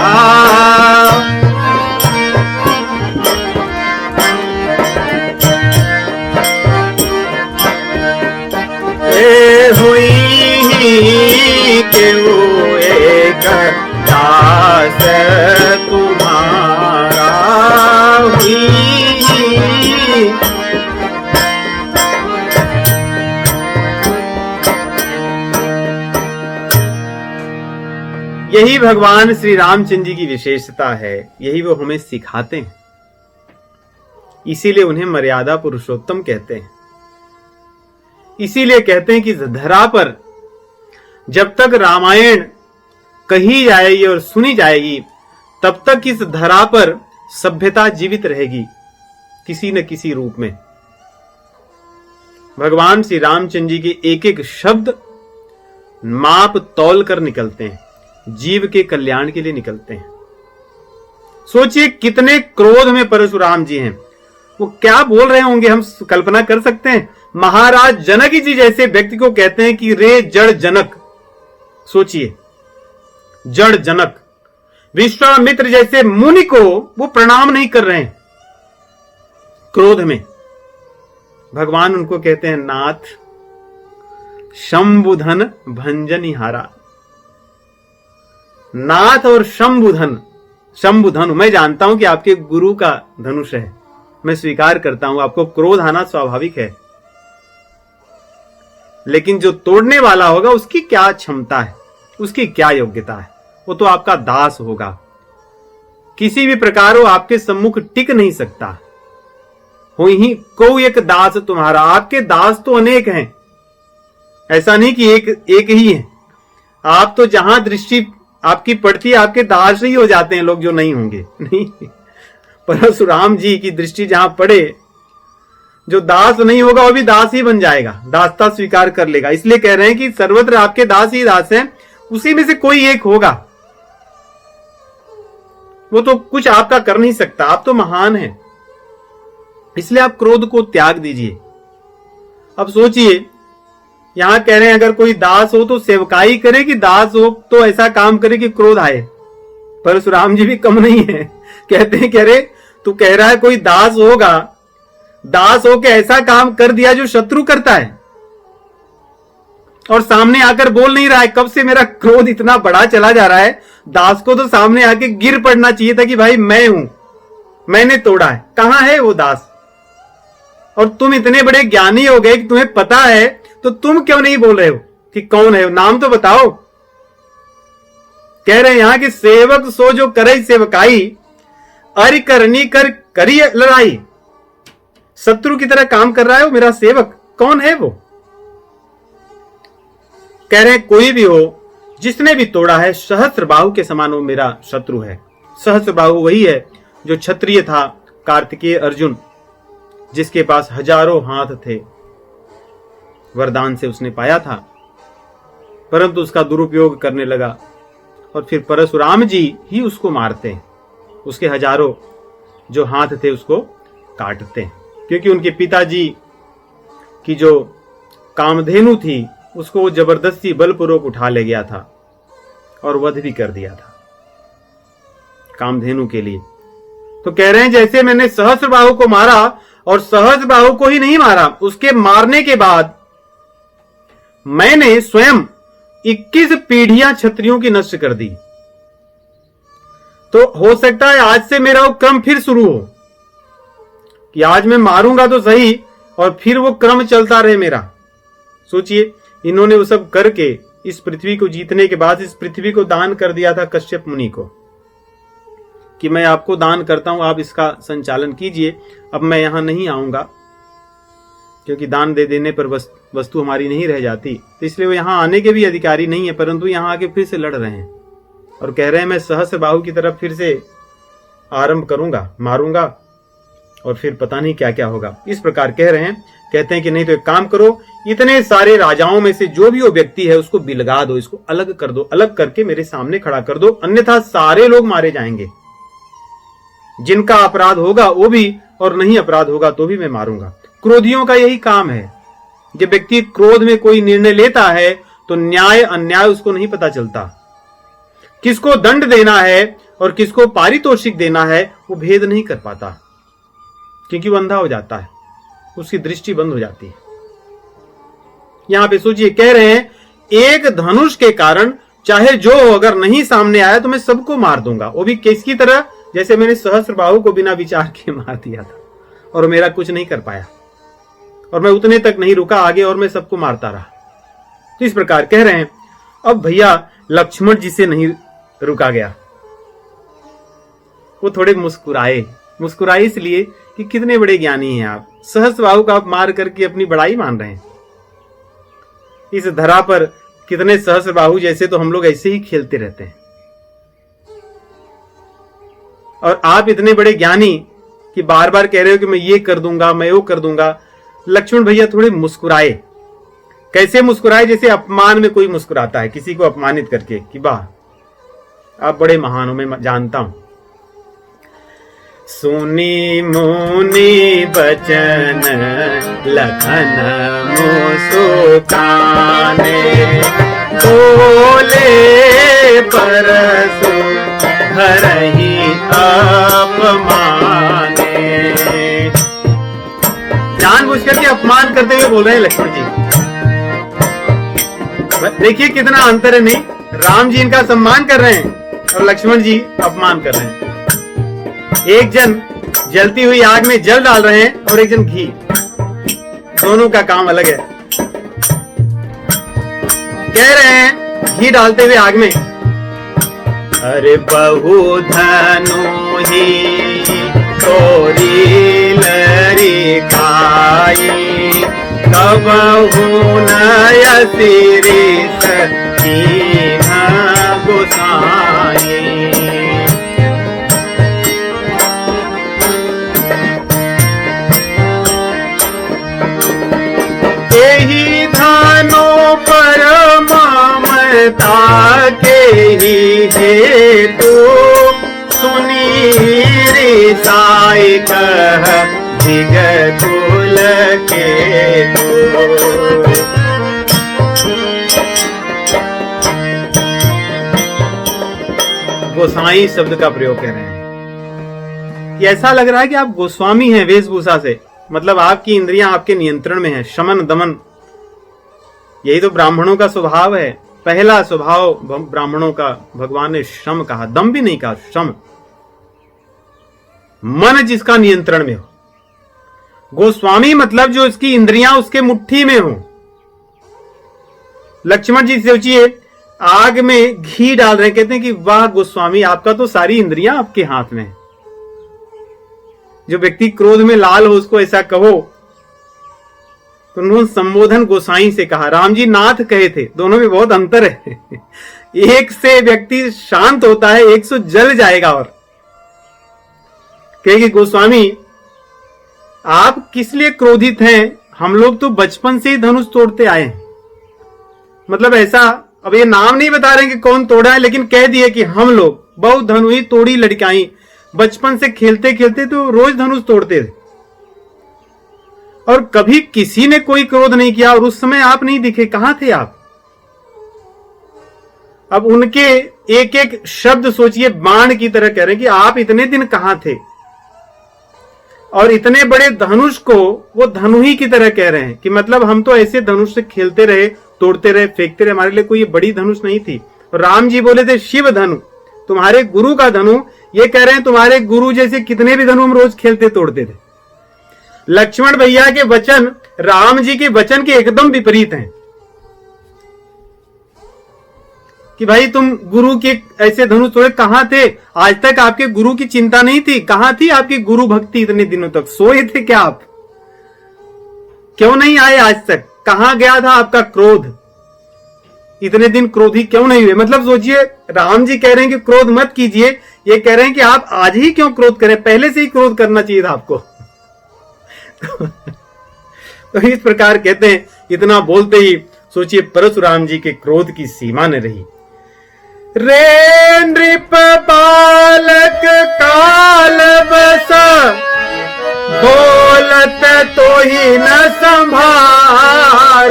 हुई केऊ एक दास तुम्हारा, हुई। यही भगवान श्री रामचंद्र जी की विशेषता है, यही वो हमें सिखाते हैं। इसीलिए उन्हें मर्यादा पुरुषोत्तम कहते हैं। इसीलिए कहते हैं कि धरा पर जब तक रामायण कही जाएगी और सुनी जाएगी, तब तक इस धरा पर सभ्यता जीवित रहेगी किसी न किसी रूप में। भगवान श्री रामचंद्र जी के एक एक शब्द माप तौल कर निकलते हैं, जीव के कल्याण के लिए निकलते हैं। सोचिए कितने क्रोध में परशुराम जी हैं, वो क्या बोल रहे होंगे, हम कल्पना कर सकते हैं। महाराज जनक जी जैसे व्यक्ति को कहते हैं कि रे जड़ जनक। सोचिए, जड़ जनक। विश्वामित्र जैसे मुनि को वो प्रणाम नहीं कर रहे हैं क्रोध में। भगवान उनको कहते हैं नाथ शंभुधन भंजनिहारा। नाथ और शंभुधन, शंभुधन मैं जानता हूं कि आपके गुरु का धनुष है, मैं स्वीकार करता हूं, आपको क्रोध आना स्वाभाविक है, लेकिन जो तोड़ने वाला होगा उसकी क्या क्षमता है, उसकी क्या योग्यता है, वो तो आपका दास होगा। किसी भी प्रकार वो आपके सम्मुख टिक नहीं सकता। हो ही को एक दास तुम्हारा, आपके दास तो अनेक हैं, ऐसा नहीं कि एक ही है। आप तो जहां दृष्टि आपकी पड़ती है, आपके दास ही हो जाते हैं लोग जो नहीं होंगे। नहीं, परशुराम जी की दृष्टि जहां पड़े, जो दास नहीं होगा वो भी दास ही बन जाएगा, दासता स्वीकार कर लेगा। इसलिए कह रहे हैं कि सर्वत्र आपके दास ही दास हैं, उसी में से कोई एक होगा। वो तो कुछ आपका कर नहीं सकता, आप तो महान हैं। इसलिए आप क्रोध को त्याग दीजिए। अब सोचिए, यहां कह रहे हैं अगर कोई दास हो तो सेवकाई करे, कि दास हो तो ऐसा काम करे कि क्रोध आए। परशुराम जी भी कम नहीं है, कहते हैं कि अरे तू कह रहा है कोई दास होगा, दास हो के ऐसा काम कर दिया जो शत्रु करता है, और सामने आकर बोल नहीं रहा है। कब से मेरा क्रोध इतना बड़ा चला जा रहा है, दास को तो सामने आके गिर पड़ना चाहिए था कि भाई मैं हूं, मैंने तोड़ा है। कहां है वो दास? और तुम इतने बड़े ज्ञानी हो गए कि तुम्हें पता है, तो तुम क्यों नहीं बोल रहे हो कि कौन है? नाम तो बताओ। कह रहे हैं यहां कि सेवक सो जो करे सेवकाई, अरि करनी कर करी लड़ाई। शत्रु की तरह काम कर रहा है वो मेरा सेवक। कौन है वो? कह रहे हैं कोई भी हो, जिसने भी तोड़ा है सहस्त्रबाहु के समान वो मेरा शत्रु है। सहस्त्रबाहु वही है जो क्षत्रिय था, कार्तिकेय अर्जुन, जिसके पास हजारों हाथ थे, वरदान से उसने पाया था, परंतु उसका दुरुपयोग करने लगा और फिर परशुराम जी ही उसको मारते हैं। उसके हजारों जो हाथ थे उसको काटते हैं, क्योंकि उनके पिताजी की जो कामधेनु थी उसको वो जबरदस्ती बलपूर्वक उठा ले गया था और वध भी कर दिया था कामधेनु के लिए। तो कह रहे हैं जैसे मैंने सहस्त्रबाहु को मारा, और सहस्त्रबाहु को ही नहीं मारा, उसके मारने के बाद मैंने स्वयं 21 पीढ़ियां क्षत्रियों की नष्ट कर दी। तो हो सकता है आज से मेरा वो क्रम फिर शुरू हो कि आज मैं मारूंगा तो सही और फिर वो क्रम चलता रहे मेरा। सोचिए, इन्होंने वो सब करके इस पृथ्वी को जीतने के बाद इस पृथ्वी को दान कर दिया था कश्यप मुनि को कि मैं आपको दान करता हूं, आप इसका संचालन कीजिए, अब मैं यहां नहीं आऊंगा, क्योंकि दान दे देने पर वस्तु हमारी नहीं रह जाती, तो इसलिए वो यहां आने के भी अधिकारी नहीं है, परंतु यहां आके फिर से लड़ रहे हैं और कह रहे हैं मैं सहस्त्रबाहु की तरफ फिर से आरंभ करूंगा, मारूंगा और फिर पता नहीं क्या क्या होगा। इस प्रकार कह रहे हैं। कहते हैं कि नहीं तो एक काम करो, इतने सारे राजाओं में से जो भी वो व्यक्ति है उसको बिलगा दो, इसको अलग कर दो, अलग करके मेरे सामने खड़ा कर दो, अन्यथा सारे लोग मारे जाएंगे। जिनका अपराध होगा वो भी, और नहीं अपराध होगा तो भी मैं मारूंगा। क्रोधियों का यही काम है। जब व्यक्ति क्रोध में कोई निर्णय लेता है तो न्याय अन्याय उसको नहीं पता चलता, किसको दंड देना है और किसको पारितोषिक देना है वो भेद नहीं कर पाता, क्योंकि वो अंधा हो जाता है, उसकी दृष्टि बंद हो जाती है। यहां पे सोचिए, कह रहे हैं एक धनुष के कारण चाहे जो अगर नहीं सामने आया तो मैं सबको मार दूंगा, वो भी किसकी तरह, जैसे मैंने सहस्त्रबाहु को बिना विचार के मार दिया था और मेरा कुछ नहीं कर पाया, और मैं उतने तक नहीं रुका आगे और मैं सबको मारता रहा। तो इस प्रकार कह रहे हैं। अब भैया लक्ष्मण जी से नहीं रुका गया, वो थोड़े मुस्कुराए। मुस्कुराए इसलिए कि कितने बड़े ज्ञानी हैं आप, सहस्त्रबाहु का आप मार करके अपनी बड़ाई मान रहे हैं। इस धरा पर कितने सहस्त्रबाहु जैसे तो हम लोग ऐसे ही खेलते रहते हैं, और आप इतने बड़े ज्ञानी कि बार बार कह रहे हो कि मैं ये कर दूंगा, मैं वो कर दूंगा। लक्ष्मण भैया थोड़े मुस्कुराए। कैसे मुस्कुराए? जैसे अपमान में कोई मुस्कुराता है किसी को अपमानित करके कि वाह आप बड़े महान हो, मैं जानता हूं। सुनी मुनि बचन लखन मुस्काने, बोले परसु भरहि अपमाने। जानबूझ करके अपमान करते हुए बोल रहे हैं लक्ष्मण जी। देखिए कितना अंतर है। नहीं, राम जी इनका सम्मान कर रहे हैं और लक्ष्मण जी अपमान कर रहे हैं। एक जन जलती हुई आग में जल डाल रहे हैं और एक जन घी, दोनों का काम अलग है। कह रहे हैं घी डालते हुए आग में, अरे बहु धनु ही तोरी लरी खाई, कबहु नय सिरिस कीन्ह गोसाई। यही धानो पर ममता के ही हेतु, सुनी रिसाई कह दिग कुल के तू। गोसाई शब्द का प्रयोग कर रहे हैं। ऐसा लग रहा है कि आप गोस्वामी हैं वेशभूषा से, मतलब आपकी इंद्रियां आपके नियंत्रण में है। शमन दमन, यही तो ब्राह्मणों का स्वभाव है। पहला स्वभाव ब्राह्मणों का भगवान ने शम कहा, दम भी नहीं कहा, शम। मन जिसका नियंत्रण में हो। गोस्वामी मतलब जो इसकी इंद्रियां उसके मुट्ठी में हो। लक्ष्मण जी सोचिए, आग में घी डाल रहे, कहते हैं कि वाह गोस्वामी आपका तो सारी इंद्रियां आपके हाथ में है, जो व्यक्ति क्रोध में लाल हो उसको ऐसा कहो। तो उन्होंने संबोधन गोसाई से कहा। राम जी नाथ कहे थे, दोनों में बहुत अंतर है। एक से व्यक्ति शांत होता है, एक से जल जाएगा। और कहेगी गोस्वामी आप किस लिए क्रोधित हैं? हम लोग तो बचपन से ही धनुष तोड़ते आए हैं। मतलब ऐसा, अब ये नाम नहीं बता रहे कि कौन तोड़ा है, लेकिन कह दिए कि हम लोग बहुत धनुही तोड़ी लड़काई, बचपन से खेलते खेलते तो रोज धनुष तोड़ते थे और कभी किसी ने कोई क्रोध नहीं किया। और उस समय आप नहीं दिखे, कहां थे आप? अब उनके एक एक शब्द सोचिए, बाण की तरह कह रहे हैं कि आप इतने दिन कहां थे। और इतने बड़े धनुष को वो धनुही की तरह कह रहे हैं कि मतलब हम तो ऐसे धनुष से खेलते रहे, तोड़ते रहे, फेंकते रहे, हमारे लिए कोई बड़ी धनुष नहीं थी। और राम जी बोले थे शिव धनु, तुम्हारे गुरु का धनु। ये कह रहे हैं तुम्हारे गुरु जैसे कितने भी धनु हम रोज खेलते तोड़ते थे। लक्ष्मण भैया के वचन राम जी के वचन के एकदम विपरीत हैं कि भाई तुम गुरु के ऐसे धनुष तोड़े, कहां थे? आज तक आपके गुरु की चिंता नहीं थी? कहां थी आपकी गुरु भक्ति? इतने दिनों तक सोए थे क्या आप? क्यों नहीं आए आज तक? कहां गया था आपका क्रोध? इतने दिन क्रोधी क्यों नहीं हुए? मतलब सोचिए, राम जी कह रहे हैं कि क्रोध मत कीजिए, ये कह रहे हैं कि आप आज ही क्यों क्रोध करें? पहले से ही क्रोध करना चाहिए था आपको। तो इस प्रकार कहते हैं, इतना बोलते ही सोचिए परशुराम जी के क्रोध की सीमा न रही। रे नृप बालक काल बस, बोलत तो ही न संभार,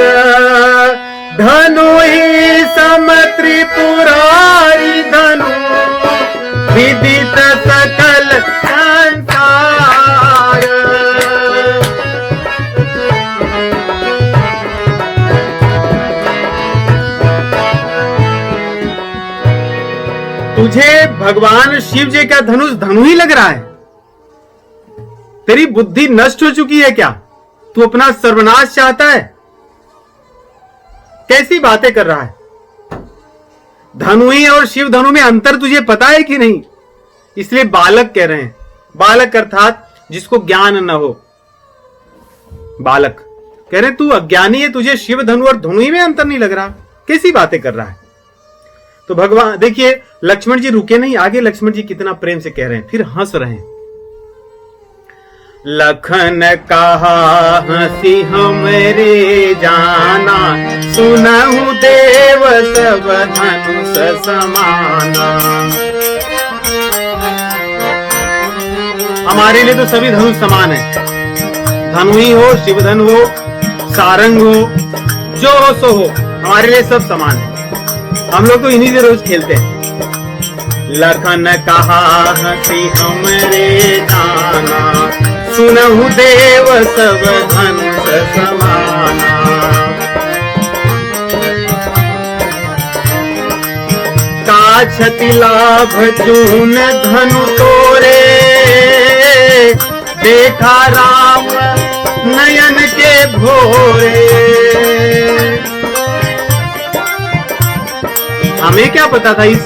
धनु ही सम त्रिपुरारी धनु, विदित सकल संसार। तुझे भगवान शिव जी का धनुष धनु ही लग रहा है? तेरी बुद्धि नष्ट हो चुकी है क्या? तू अपना सर्वनाश चाहता है? कैसी बातें कर रहा है? धनु ही और शिव धनु में अंतर तुझे पता है कि नहीं? इसलिए बालक कह रहे हैं। बालक अर्थात जिसको ज्ञान न हो, बालक कह रहे तू अज्ञानी है, तुझे शिव धनु और धनु ही में अंतर नहीं लग रहा? कैसी बातें कर रहा है? तो भगवान देखिए, लक्ष्मण जी रुके नहीं, आगे लक्ष्मण जी कितना प्रेम से कह रहे हैं, फिर हंस रहे हैं। लखन कहा हंसी हमरे जाना, सुनहु देव सब धनुष समाना। हमारे लिए तो सभी धनुष समान है, धनु ही हो, शिव धनु हो, सारंग हो, जो हो सो हो, हमारे लिए सब समान है। हम लोग तो इन्हीं से रोज खेलते हैं। लखन कहा हंसी हमरे जाना, सुनहु देव सब धनुष समाना। का क्षति लाभ जून धनु तोरे, देखा राम नयन के भोरे। हमें क्या पता था इस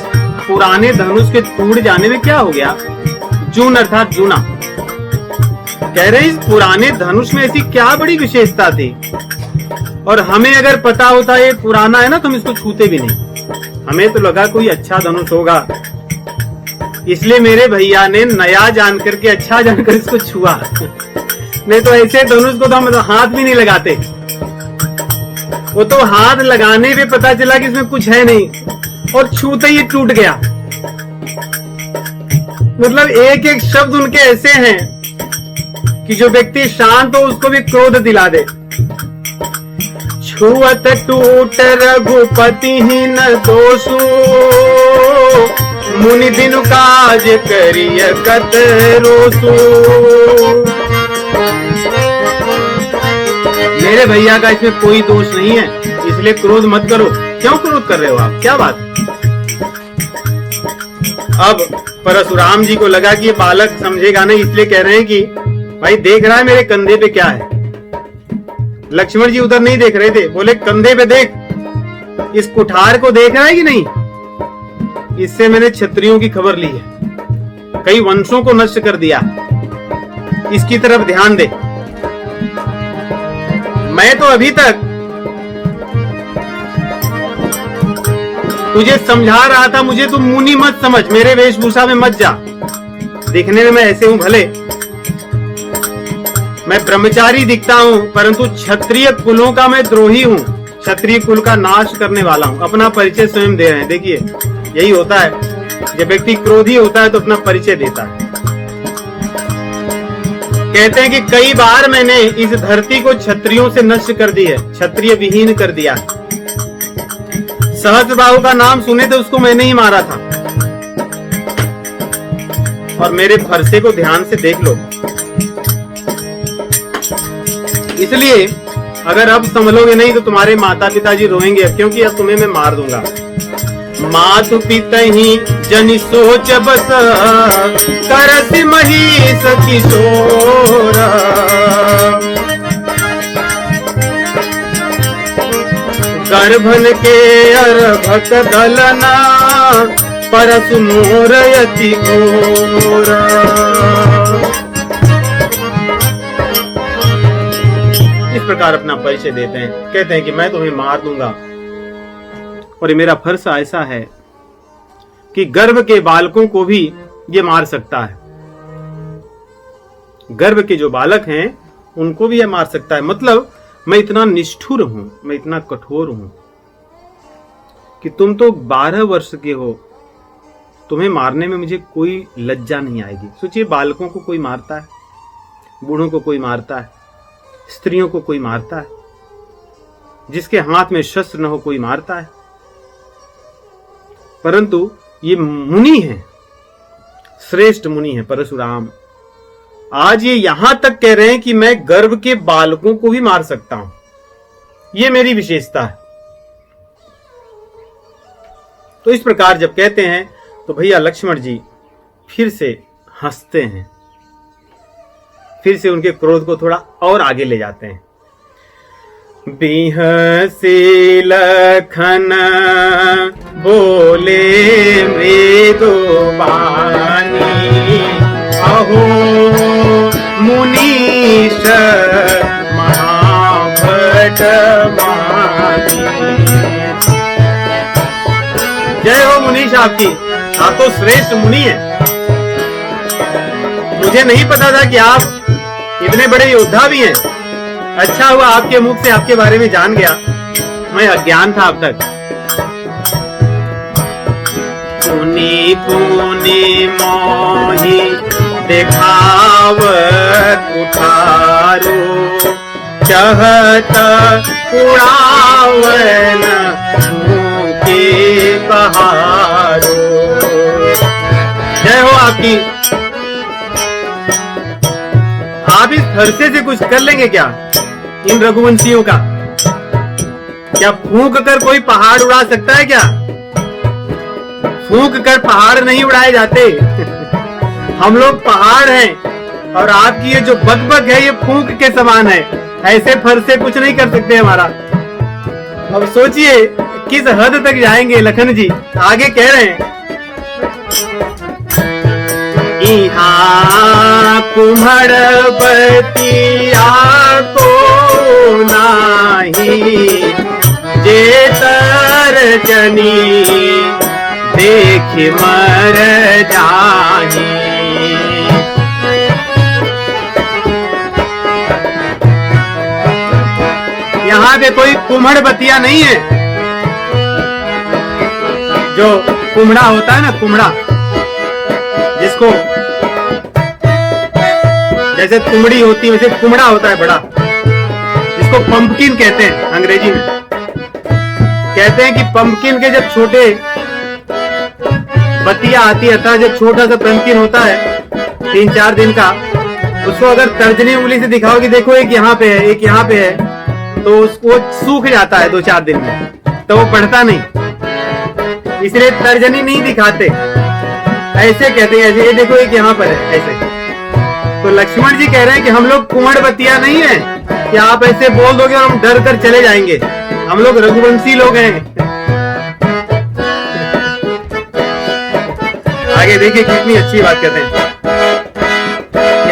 पुराने धनुष के टूट जाने में क्या हो गया? जून अर्थात जूना। कह रहे इस पुराने धनुष में ऐसी क्या बड़ी विशेषता थी, और हमें अगर पता होता ये पुराना है ना तो हम इसको छूते भी नहीं। हमें तो लगा कोई अच्छा धनुष होगा, इसलिए मेरे भैया ने नया जानकर के, अच्छा जानकर इसको छुआ। नहीं तो ऐसे धनुष को तो हम हाथ भी नहीं लगाते। वो तो हाथ लगाने पे पता चला कि इसमें कुछ है नहीं, और छूते ही टूट गया। मतलब एक एक शब्द उनके ऐसे हैं कि जो व्यक्ति शांत हो उसको भी क्रोध दिला दे। छुअत टूट रघुपति ही न दोषु, मुनि दिन काज करिय कत रोसु। मेरे भैया का इसमें कोई दोष नहीं है, इसलिए क्रोध मत करो। क्यों क्रोध कर रहे हो आप? क्या बात? अब परशुराम जी को लगा कि ये बालक समझेगा नहीं, इसलिए कह रहे हैं कि भाई देख रहा है मेरे कंधे पे क्या है? लक्ष्मण जी उधर नहीं देख रहे थे, बोले कंधे पे देख, इस कुठार को देख रहा है कि नहीं? इससे मैंने क्षत्रियों की खबर ली है, कई वंशों को नष्ट कर दिया। इसकी तरफ ध्यान दे। मैं तो अभी तक तुझे समझा रहा था, मुझे तू मुनि मत समझ, मेरे वेशभूषा में मत जा। दिखने में मैं ऐसे हूं, भले मैं ब्रह्मचारी दिखता हूं, परंतु क्षत्रिय कुलों का मैं द्रोही हूं, क्षत्रिय कुल का नाश करने वाला हूं। अपना परिचय स्वयं दे रहे हैं। देखिए यही होता है, जब व्यक्ति क्रोधी होता है तो अपना परिचय देता है। कहते हैं कि कई बार मैंने इस धरती को क्षत्रियों से नष्ट कर दी है, क्षत्रिय विहीन कर दिया है। सहस्त्रबाहु का नाम सुने थे, उसको मैंने ही मारा था। और मेरे फरसे को ध्यान से देख लो। इसलिए अगर अब संभलोगे नहीं तो तुम्हारे माता पिताजी रोएंगे, क्योंकि अब तुम्हें मैं मार दूंगा। मातु पिता ही जनि सोच बस, करसि महिष किशोर। गर्भन के अर्भक दलना, परसु मोर यति घोर। इस प्रकार अपना परिचय देते हैं, कहते हैं कि मैं तुम्हें मार दूंगा। और ये मेरा फरसा ऐसा है कि गर्भ के बालकों को भी ये मार सकता है। गर्भ के जो बालक हैं उनको भी ये मार सकता है। मतलब मैं इतना निष्ठुर हूं, मैं इतना कठोर हूं कि तुम तो 12 वर्ष के हो, तुम्हें मारने में मुझे कोई लज्जा नहीं आएगी। सोचिए, बालकों को कोई मारता है, बूढ़ों को कोई मारता है, स्त्रियों को कोई मारता है, जिसके हाथ में शस्त्र न हो कोई मारता है, परंतु ये मुनि है, श्रेष्ठ मुनि है परशुराम। आज ये यहां तक कह रहे हैं कि मैं गर्भ के बालकों को भी मार सकता हूं, ये मेरी विशेषता है। तो इस प्रकार जब कहते हैं तो भैया लक्ष्मण जी फिर से हंसते हैं, फिर से उनके क्रोध को थोड़ा और आगे ले जाते हैं। बिहसी लखन बोले मृदु बानी, अहो मुनीश महाभट मानी। जय हो मुनीश आपकी, आप तो श्रेष्ठ मुनि हैं। मुझे नहीं पता था कि आप इतने बड़े योद्धा भी हैं। अच्छा हुआ आपके मुख से आपके बारे में जान गया, मैं अज्ञान था अब तक। पुनि पुनि मोहि देखावत उठारो, चहत उड़ावन के पहाड़ो। जय हो आपकी। आप इस फरसे से कुछ कर लेंगे क्या इन रघुवंशियों का? क्या फूंक कर कोई पहाड़ उड़ा सकता है क्या? फूंक कर पहाड़ नहीं उड़ाए जाते। हम लोग पहाड़ हैं और आपकी ये जो बकबक है ये फूंक के समान है। ऐसे फरसे कुछ नहीं कर सकते हमारा। अब सोचिए किस हद तक जाएंगे लखन जी। आगे कह रहे हैं, इहाँ कुम्हड़पतिया को नाही, जे तर्जनी देख मर जाही। यहाँ पे कोई कुम्हड़पतिया नहीं है। जो कुम्हड़ा होता है ना, कुम्हड़ा, जिसको जैसे तुमड़ी होती है वैसे कुम्हड़ा होता है बड़ा, जिसको पंपकिन कहते हैं अंग्रेजी में। कहते हैं कि पंपकिन के जब छोटे बतिया आती है, जब छोटा सा पंपकिन होता है 3-4 दिन का, उसको अगर तर्जनी उंगली से दिखाओ कि देखो एक यहाँ पे है एक यहाँ पे है, तो उसको सूख जाता है 2-4 दिन में, तो वो बढ़ता नहीं। इसलिए तर्जनी नहीं दिखाते, ऐसे कहते हैं ऐसे, ये देखो एक यहाँ पर है ऐसे। तो लक्ष्मण जी कह रहे हैं कि हम लोग कुम्हड़पतिया नहीं है कि आप ऐसे बोल दोगे और हम डर कर चले जाएंगे। हम लोग रघुवंशी लोग हैं। आगे देखिए कितनी अच्छी बात कहते हैं।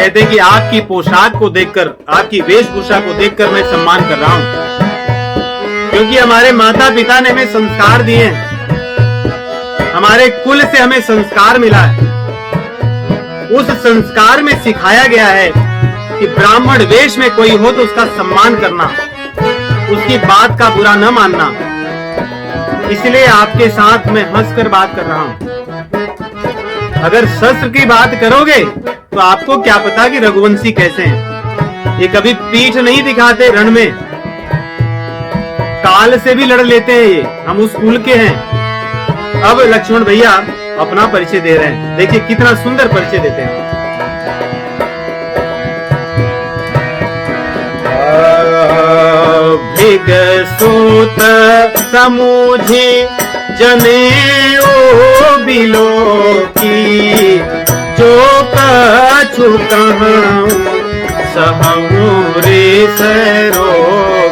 कहते हैं कि आपकी पोशाक को देखकर, आपकी वेशभूषा को देखकर मैं सम्मान कर रहा हूं, क्योंकि हमारे माता पिता ने हमें संस्कार दिए हैं, हमारे कुल से हमें संस्कार मिला है। उस संस्कार में सिखाया गया है कि ब्राह्मण वेश में कोई हो तो उसका सम्मान करना, उसकी बात का बुरा न मानना। इसलिए आपके साथ मैं हंसकर बात कर रहा हूं। अगर शस्त्र की बात करोगे तो आपको क्या पता कि रघुवंशी कैसे हैं। ये कभी पीठ नहीं दिखाते रण में, काल से भी लड़ लेते हैं ये, हम उस कुल के हैं। अब लक्ष्मण भैया अपना परिचय दे रहे हैं, देखिए कितना सुंदर परिचय देते हैं। भिग सूत समूझी जनेऊ बिलो की, जो कछु कहूं सहूं रे सरो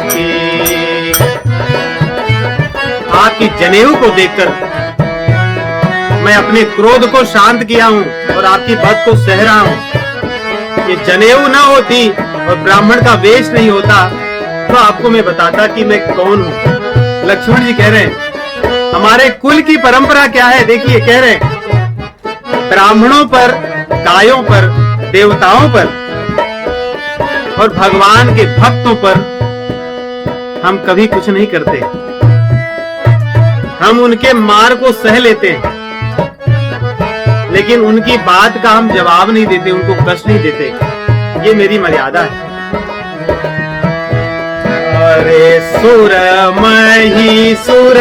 की। आपकी जनेऊ को देखकर मैं अपने क्रोध को शांत किया हूं और आपकी बात को सह रहा हूं। ये जनेऊ ना होती और ब्राह्मण का वेश नहीं होता तो आपको मैं बताता कि मैं कौन हूं। लक्ष्मण जी कह रहे हैं हमारे कुल की परंपरा क्या है। देखिए कह रहे हैं ब्राह्मणों पर, गायों पर, देवताओं पर और भगवान के भक्तों पर हम कभी कुछ नहीं करते। हम उनके मार को सह लेते हैं, लेकिन उनकी बात का हम जवाब नहीं देते, उनको कष्ट नहीं देते। ये मेरी मर्यादा है। अरे सुर मही सुर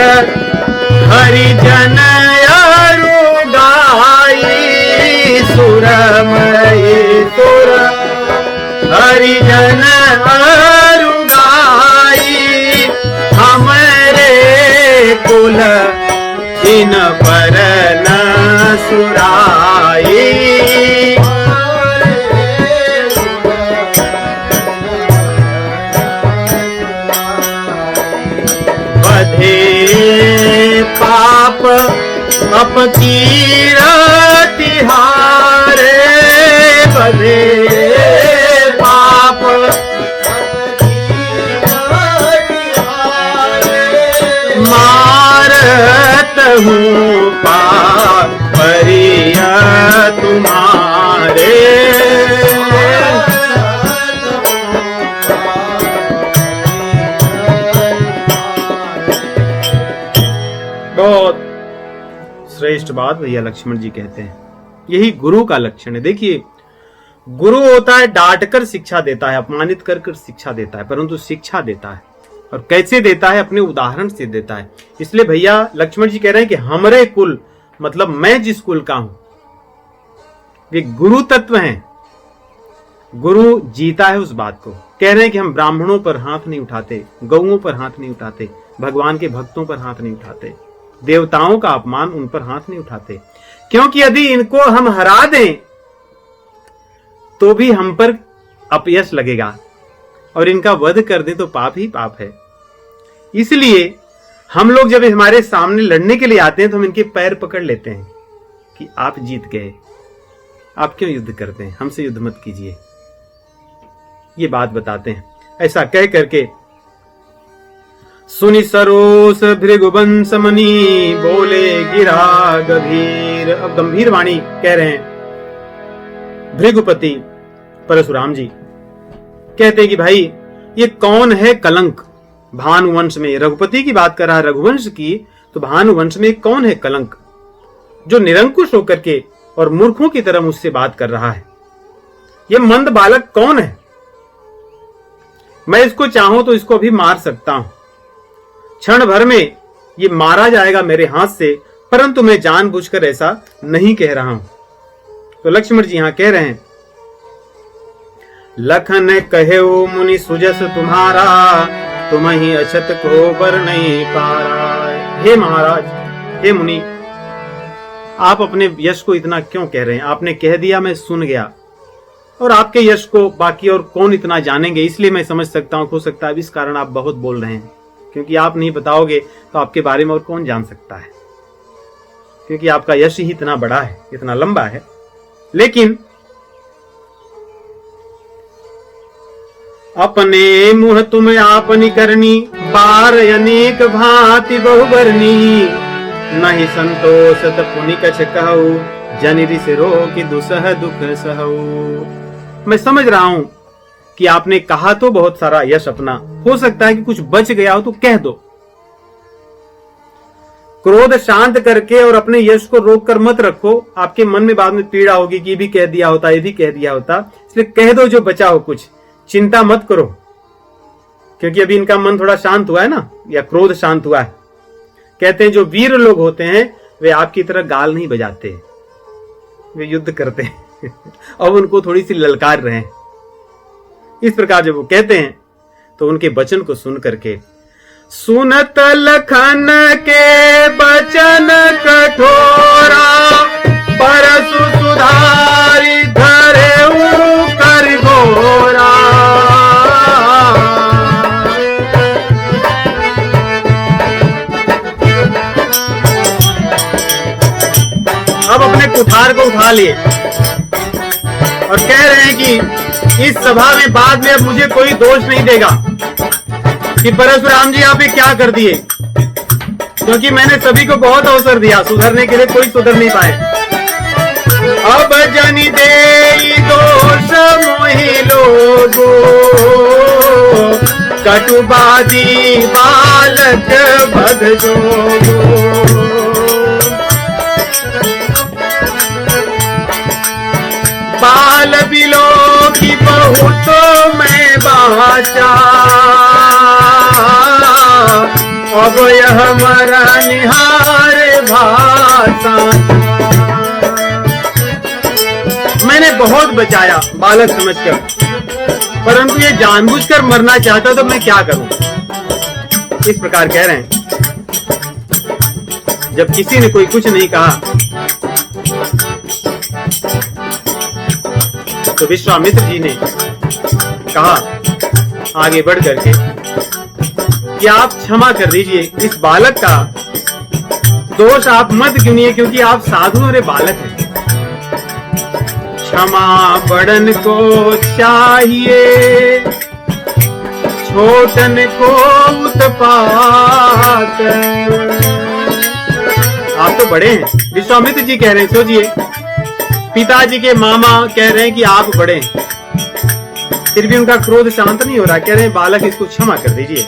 हरिजन अरु गाई, सुर मही सुर हरिजन अरु गाई, हमारे कुल इन पर न सुराई। पाप अपकीरतिहारे, बधे पाप मारत हूँ पाप परिया तुम्हारे। बहुत श्रेष्ठ बात भैया लक्ष्मण जी कहते हैं, यही गुरु का लक्षण है। देखिए गुरु होता है डांटकर शिक्षा देता है, अपमानित कर शिक्षा देता है, परंतु शिक्षा देता है और कैसे देता है, अपने उदाहरण से देता है। इसलिए भैया लक्ष्मण जी कह रहे हैं कि हमरे कुल मतलब मैं जिस कुल का हूं वे गुरु तत्व हैं। गुरु जीता है उस बात को। कह रहे हैं कि हम ब्राह्मणों पर हाथ नहीं उठाते, गौओं पर हाथ नहीं उठाते, भगवान के भक्तों पर हाथ नहीं उठाते, देवताओं का अपमान उन पर हाथ नहीं उठाते, क्योंकि यदि इनको हम हरा दें तो भी हम पर अपयश लगेगा और इनका वध कर दें तो पाप ही पाप है। इसलिए हम लोग जब हमारे सामने लड़ने के लिए आते हैं तो हम इनके पैर पकड़ लेते हैं कि आप जीत गए, आप क्यों युद्ध करते हैं, हमसे युद्ध मत कीजिए, ये बात बताते हैं। ऐसा कह करके सुनि सरोस भृगुवंश मणि, बोले गिरा गंभीर। अब गंभीर वाणी कह रहे हैं भृगुपति परशुराम जी। कहते हैं कि भाई ये कौन है कलंक भानुवंश में। रघुपति की बात कर रहा है, रघुवंश की, तो भानुवंश में कौन है कलंक जो निरंकुश होकर के और मूर्खों की तरह मुझसे बात कर रहा है। ये मंद बालक कौन है। मैं इसको चाहूं तो इसको अभी मार सकता हूं, क्षण भर में ये मारा जाएगा मेरे हाथ से, परंतु मैं जानबूझकर ऐसा नहीं कह रहा हूं। तो लक्ष्मण जी यहां कह रहे हैं लखन कहेऊ मुनि सुजस तुम्हारा, तुम ही अछत को बर नहीं पारा। हे महाराज, हे मुनि, आप अपने यश को इतना क्यों कह रहे हैं। आपने कह दिया, मैं सुन गया, और आपके यश को बाकी और कौन इतना जानेंगे। इसलिए मैं समझ सकता हूं, हो सकता है इस कारण आप बहुत बोल रहे हैं, क्योंकि आप नहीं बताओगे तो आपके बारे में और कौन जान सकता है, क्योंकि आपका यश ही इतना बड़ा है, इतना लंबा है। लेकिन अपने मुह तुम आपनी करनी, बार अनेक भांति बहुबरनी। नहीं संतोषत पुनि कछ कहू, जनिरि सिरो की दुसह दुख सहू। मैं समझ रहा हूं कि आपने कहा तो बहुत सारा यश अपना, हो सकता है कि कुछ बच गया हो तो कह दो। क्रोध शांत करके और अपने यश को रोक कर मत रखो, आपके मन में बाद में पीड़ा होगी कि ये भी कह दिया होता, ये भी कह दिया होता। इसलिए कह दो जो बचा हो कुछ, चिंता मत करो, क्योंकि अभी इनका मन थोड़ा शांत हुआ है ना, या क्रोध शांत हुआ है। कहते हैं जो वीर लोग होते हैं वे आपकी तरह गाल नहीं बजाते, वे युद्ध करते हैं और उनको थोड़ी सी ललकार रहे हैं। इस प्रकार जब वो कहते हैं तो उनके वचन को सुन करके, सुनत लखन के बचन कठोरा, परसु सुधारी धरे कर घोरा। अब अपने कुठार को उठा लिए और कह रहे हैं कि इस सभा में बाद में अब मुझे कोई दोष नहीं देगा कि परशुराम जी आप क्या कर दिए, क्योंकि मैंने सभी को बहुत अवसर दिया, सुधरने के लिए कोई सुधर नहीं पाए। अब जनि दे दोष मोहि लोगो, कटुबादी बालक बध जोगो। बाल बिलो की बहुत मैं बाचा, अब यह मरा निहार भाषा। मैंने बहुत बचाया बालक समझकर, परंतु ये जानबूझकर मरना चाहता तो मैं क्या करूं। इस प्रकार कह रहे हैं। जब किसी ने कोई कुछ नहीं कहा तो विश्वामित्र जी ने कहा आगे बढ़ करके कि आप क्षमा कर दीजिए, इस बालक का दोष आप मत गिनिए, क्योंकि आप साधु और बालक हैं। क्षमा बड़न को चाहिए, छोटन को उत्पात। आप तो बड़े हैं, विश्वामित्र जी कह रहे हैं। सोचिए, पिताजी के मामा कह रहे हैं कि आप बड़े हैं, फिर भी उनका क्रोध शांत नहीं हो रहा। कह रहे हैं बालक इसको क्षमा कर दीजिए।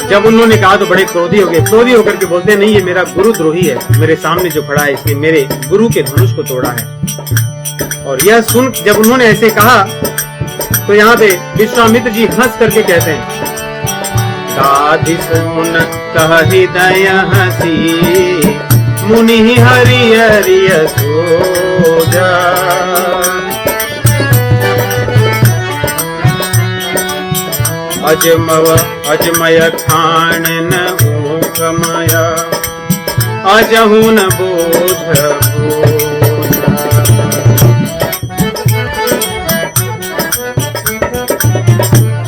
जब उन्होंने कहा तो बड़े क्रोधी हो गए। क्रोधी होकर के बोलते नहीं, ये मेरा गुरु द्रोही है, मेरे सामने जो खड़ा है इसने मेरे गुरु के धनुष को तोड़ा है। और यह सुन जब उन्होंने ऐसे कहा तो यहाँ पे विश्वामित्र जी हंस करके कहते हैं, साधि सुन कहि दय हसी, मुनि हरि हरि सोजा। अजमय खान न ऊखमय, अजहु न बोझ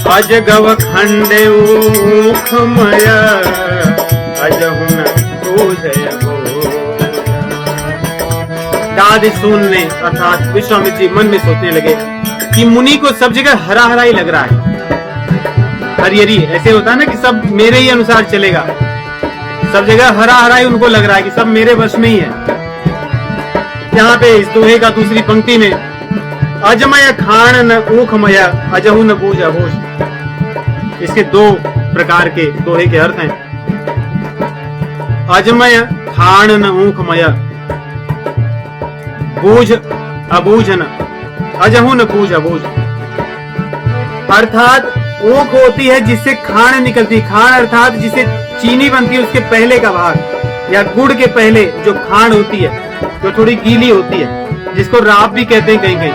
अजगव खंड ऊखमय, अजहु न बोझ। दादी सुनने अर्थात विश्वामित्र जी मन में सोचने लगे कि मुनि को सब जगह हरा हरा ही लग रहा है। हरिहरी ऐसे होता है ना कि सब मेरे ही अनुसार चलेगा, सब जगह हरा हरा ही उनको लग रहा है कि सब मेरे वश में ही है। यहाँ पे इस दोहे का दूसरी पंक्ति में अजमय खान न ऊखमय, अजहु न बोझ अबोझ, इसके दो प्रकार के दोहे के अर्थ हैं। अजमय खान न ऊखमय, बोझ अबोझ न, अजहु न बोझ अबोझ। अर्थात ऊख होती है जिससे खाण निकलती, खाण अर्थात जिसे चीनी बनती है उसके पहले का भाग, या गुड़ के पहले जो खाण होती है जो थोड़ी गीली होती है, जिसको राब भी कहते हैं कहीं कहीं।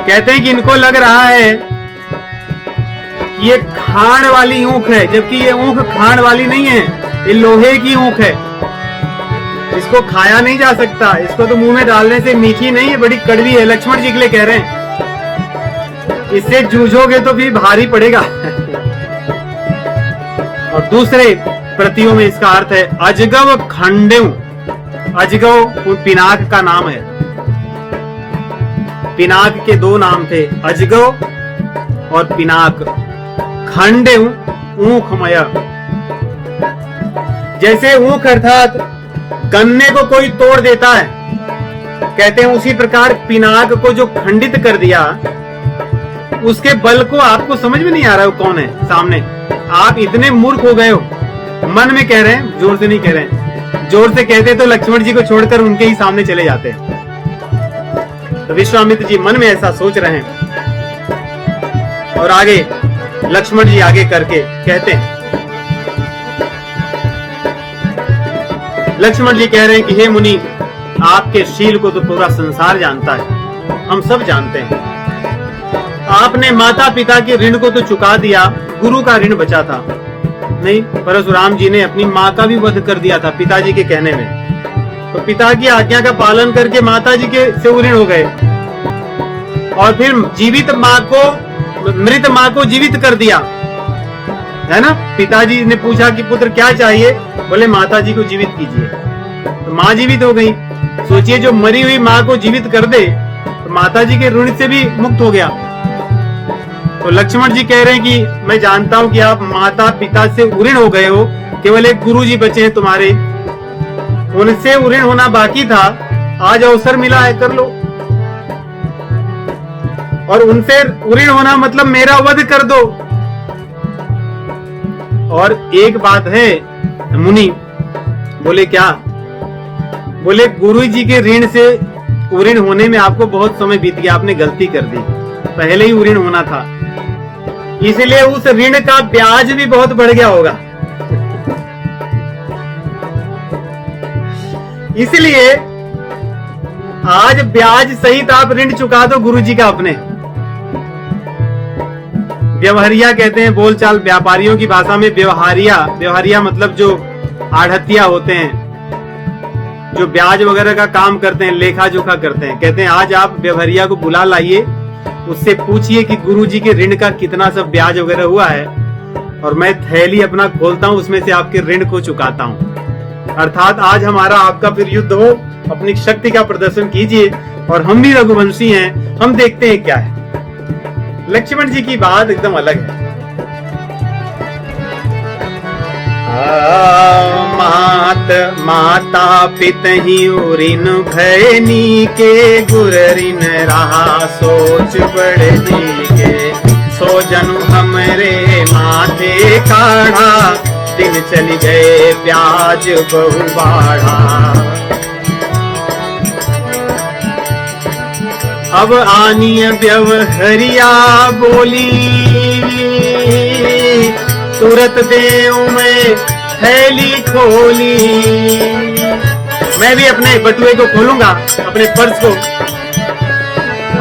कहते हैं कि इनको लग रहा है कि ये खाण वाली ऊख है, जबकि ये ऊख खाण वाली नहीं है, ये लोहे की ऊख है। इसको खाया नहीं जा सकता, इसको तो मुंह में डालने से मीठी नहीं है, बड़ी कड़वी है। लक्ष्मण जी के लिए कह रहे हैं, इससे जूझोगे तो भी भारी पड़ेगा। और दूसरे प्रतियों में इसका अर्थ है अजगव खंडेऊ, अजगव पिनाक का नाम है। पिनाक के दो नाम थे, अजगव और पिनाक। खंडे ऊखमय, जैसे ऊख अर्थात गन्ने को कोई तोड़ देता है, कहते हैं उसी प्रकार पिनाक को जो खंडित कर दिया, उसके बल को आपको समझ में नहीं आ रहा है कौन है सामने। आप इतने मूर्ख हो गए हो, मन में कह रहे हैं, जोर से नहीं कह रहे हैं। जोर से कहते तो लक्ष्मण जी को छोड़कर उनके ही सामने चले जाते। तो विश्वामित्र जी मन में ऐसा सोच रहे हैं और आगे लक्ष्मण जी आगे करके कहते हैं, लक्ष्मण जी कह रहे हैं कि हे मुनि, आपके शील को तो पूरा संसार जानता है, हम सब जानते हैं। आपने माता पिता के ऋण को तो चुका दिया, गुरु का ऋण बचा था नहीं। परशुराम जी ने अपनी माँ का भी वध कर दिया था पिताजी के कहने में, तो पिता की आज्ञा का पालन करके माता जी के से ऋण हो गए, और फिर जीवित माँ को, मृत माँ को जीवित कर दिया, है ना। पिताजी ने पूछा कि पुत्र क्या चाहिए, बोले माता जी को जीवित कीजिए, तो माँ जीवित हो गई। सोचिए, जो मरी हुई माँ को जीवित कर दे तो माता जी के ऋण से भी मुक्त हो गया। तो लक्ष्मण जी कह रहे हैं कि मैं जानता हूं कि आप माता पिता से ऋण हो गए हो, केवल एक गुरु जी बचे हैं तुम्हारे, उनसे ऋण होना बाकी था, आज अवसर मिला है, कर लो। और उनसे ऋण होना मतलब मेरा वध कर दो। और एक बात है मुनि, बोले क्या, बोले गुरु जी के ऋण से ऋण होने में आपको बहुत समय बीत गया, आपने गलती कर दी, पहले ही ऋण होना था, इसलिए उस ऋण का ब्याज भी बहुत बढ़ गया होगा। इसलिए आज ब्याज सहित आप ऋण चुका दो गुरु जी का अपने। व्यवहारिया कहते हैं, बोलचाल व्यापारियों की भाषा में व्यवहारिया, व्यवहारिया मतलब जो आढ़तिया होते हैं, जो ब्याज वगैरह का काम करते हैं, लेखा जोखा करते हैं, कहते हैं आज आप व्यवहारिया को बुला लाइए, उससे पूछिए कि गुरु जी के ऋण का कितना सब ब्याज वगैरह हुआ है, और मैं थैली अपना खोलता हूं, उसमें से आपके ऋण को चुकाता हूं। अर्थात आज हमारा आपका फिर युद्ध हो, अपनी शक्ति का प्रदर्शन कीजिए, और हम भी रघुवंशी हैं, हम देखते हैं क्या है। लक्ष्मण जी की बात एकदम अलग है। माता पितहि ऋण भयनी के, गुर ऋण रहा सोच बढ़नी के, सो जनु हमरे माथे काढ़ा, दिन चली गए ब्याज बहु बाढ़ा। अब आनिय व्यवहरिया बोली, तुरत देव में थैली खोली। मैं भी अपने बटुए को खोलूंगा, अपने पर्स को,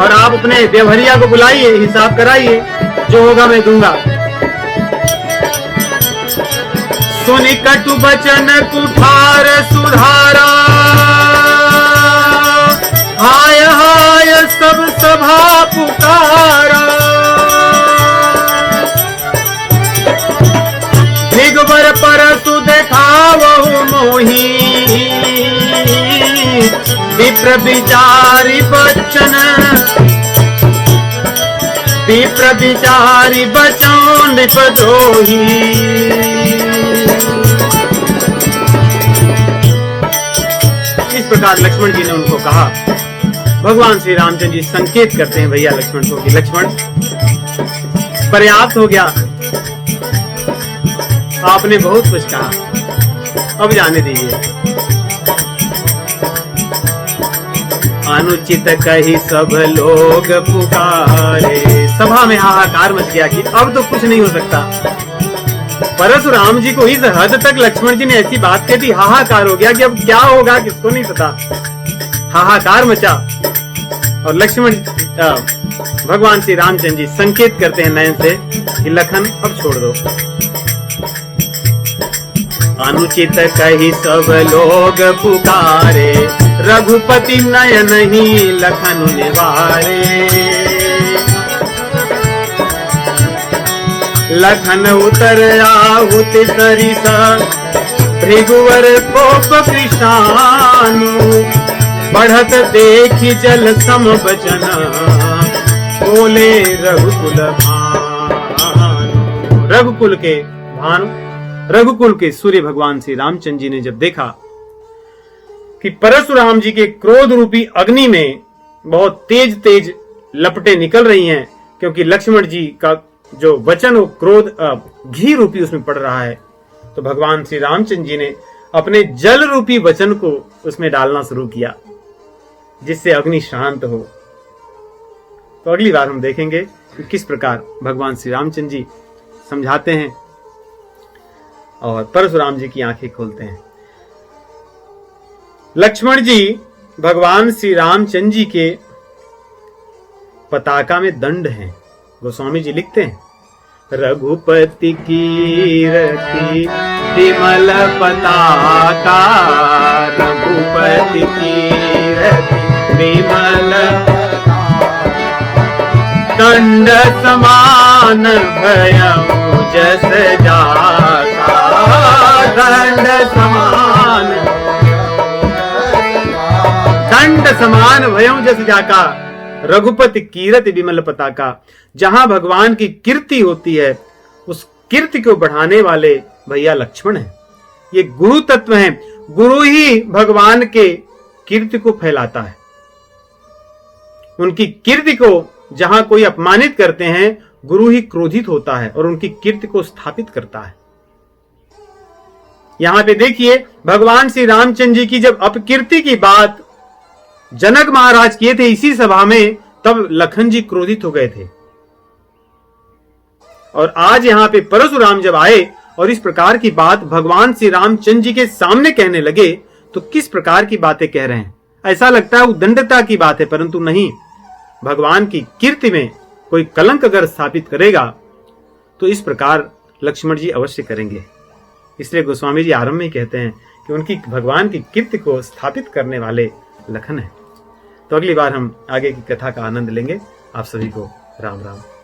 और आप अपने व्यवहारिया को बुलाइए, हिसाब कराइए, जो होगा मैं दूंगा। सुनि कटु बचन कुठार सुधारा, हाय हाय सब सभा पुकारा। भिगवर परसु देखावहु मोही, विप्र विचारी बचन, विप्र विचारी बचन निपद्रोही। इस प्रकार लक्ष्मण जी ने उनको कहा। भगवान श्री रामचंद्र जी संकेत करते हैं भैया लक्ष्मण को कि लक्ष्मण पर्याप्त हो गया, आपने बहुत कुछ कहा, अब जाने दीजिए। अनुचित कही सब लोग पुकारे, सभा में हाहाकार मच गया कि अब तो कुछ नहीं हो सकता। परशुराम जी को इस हद तक लक्ष्मण जी ने ऐसी बात कह दी, हाहाकार हो गया कि अब क्या होगा किसको नहीं पता। हाहाकार मचा, और लक्ष्मण भगवान श्री रामचंद्र जी संकेत करते हैं नयन से कि लखन अब छोड़ दो। अनुचित कही सब लोग पुकारे, रघुपति नयन ही लखन निवारे। लखन उतर आहुति सरिसा, भृगुवर कोप कृष्णानु, बढ़त देखी जल सम बचन, बोले रघुकुल भानु। रघुकुल के भानु, रघुकुल के सूर्य भगवान श्री रामचंद्र जी ने जब देखा कि परशुराम जी के क्रोध रूपी अग्नि में बहुत तेज तेज लपटें निकल रही हैं, क्योंकि लक्ष्मण जी का जो वचन वो क्रोध घी रूपी उसमें पड़ रहा है, तो भगवान श्री रामचंद्र जी ने अपने जल रूपी वचन को उसमें डालना शुरू किया, जिससे अग्नि शांत हो। तो अगली बार हम देखेंगे कि किस प्रकार भगवान श्री रामचंद्र जी समझाते हैं और परशुराम जी की आंखें खोलते हैं। लक्ष्मण जी भगवान श्री रामचंद्र जी के पताका में दंड हैं। गोस्वामी जी लिखते हैं, रघुपति कीरति विमल पताका, रघुपति कीरति विमल दंड समान भयउ जस जाका, दंड समान, दंड समान भयउ जस जाका। रघुपति कीरति विमल पताका, जहां भगवान की कीर्ति होती है उस कीर्ति को बढ़ाने वाले भैया लक्ष्मण हैं। ये गुरु तत्व हैं, गुरु ही भगवान के कीर्ति को फैलाता है। उनकी कीर्ति को जहां कोई अपमानित करते हैं, गुरु ही क्रोधित होता है और उनकी कीर्ति को स्थापित करता है। यहां पे देखिए, भगवान श्री रामचंद्र जी की जब अपकीर्ति की बात जनक महाराज किए थे इसी सभा में, तब लखन जी क्रोधित हो गए थे। और आज यहां पे परशुराम जब आए और इस प्रकार की बात भगवान श्री रामचंद्र जी के सामने कहने लगे, तो किस प्रकार की बातें कह रहे हैं? ऐसा लगता है उद्दंडता की बात है, परंतु नहीं। भगवान की कीर्ति में कोई कलंक अगर स्थापित करेगा तो इस प्रकार लक्ष्मण जी अवश्य करेंगे। इसलिए गोस्वामी जी आरंभ में कहते हैं कि उनकी भगवान की कीर्ति को स्थापित करने वाले लखन है। तो अगली बार हम आगे की कथा का आनंद लेंगे। आप सभी को राम राम।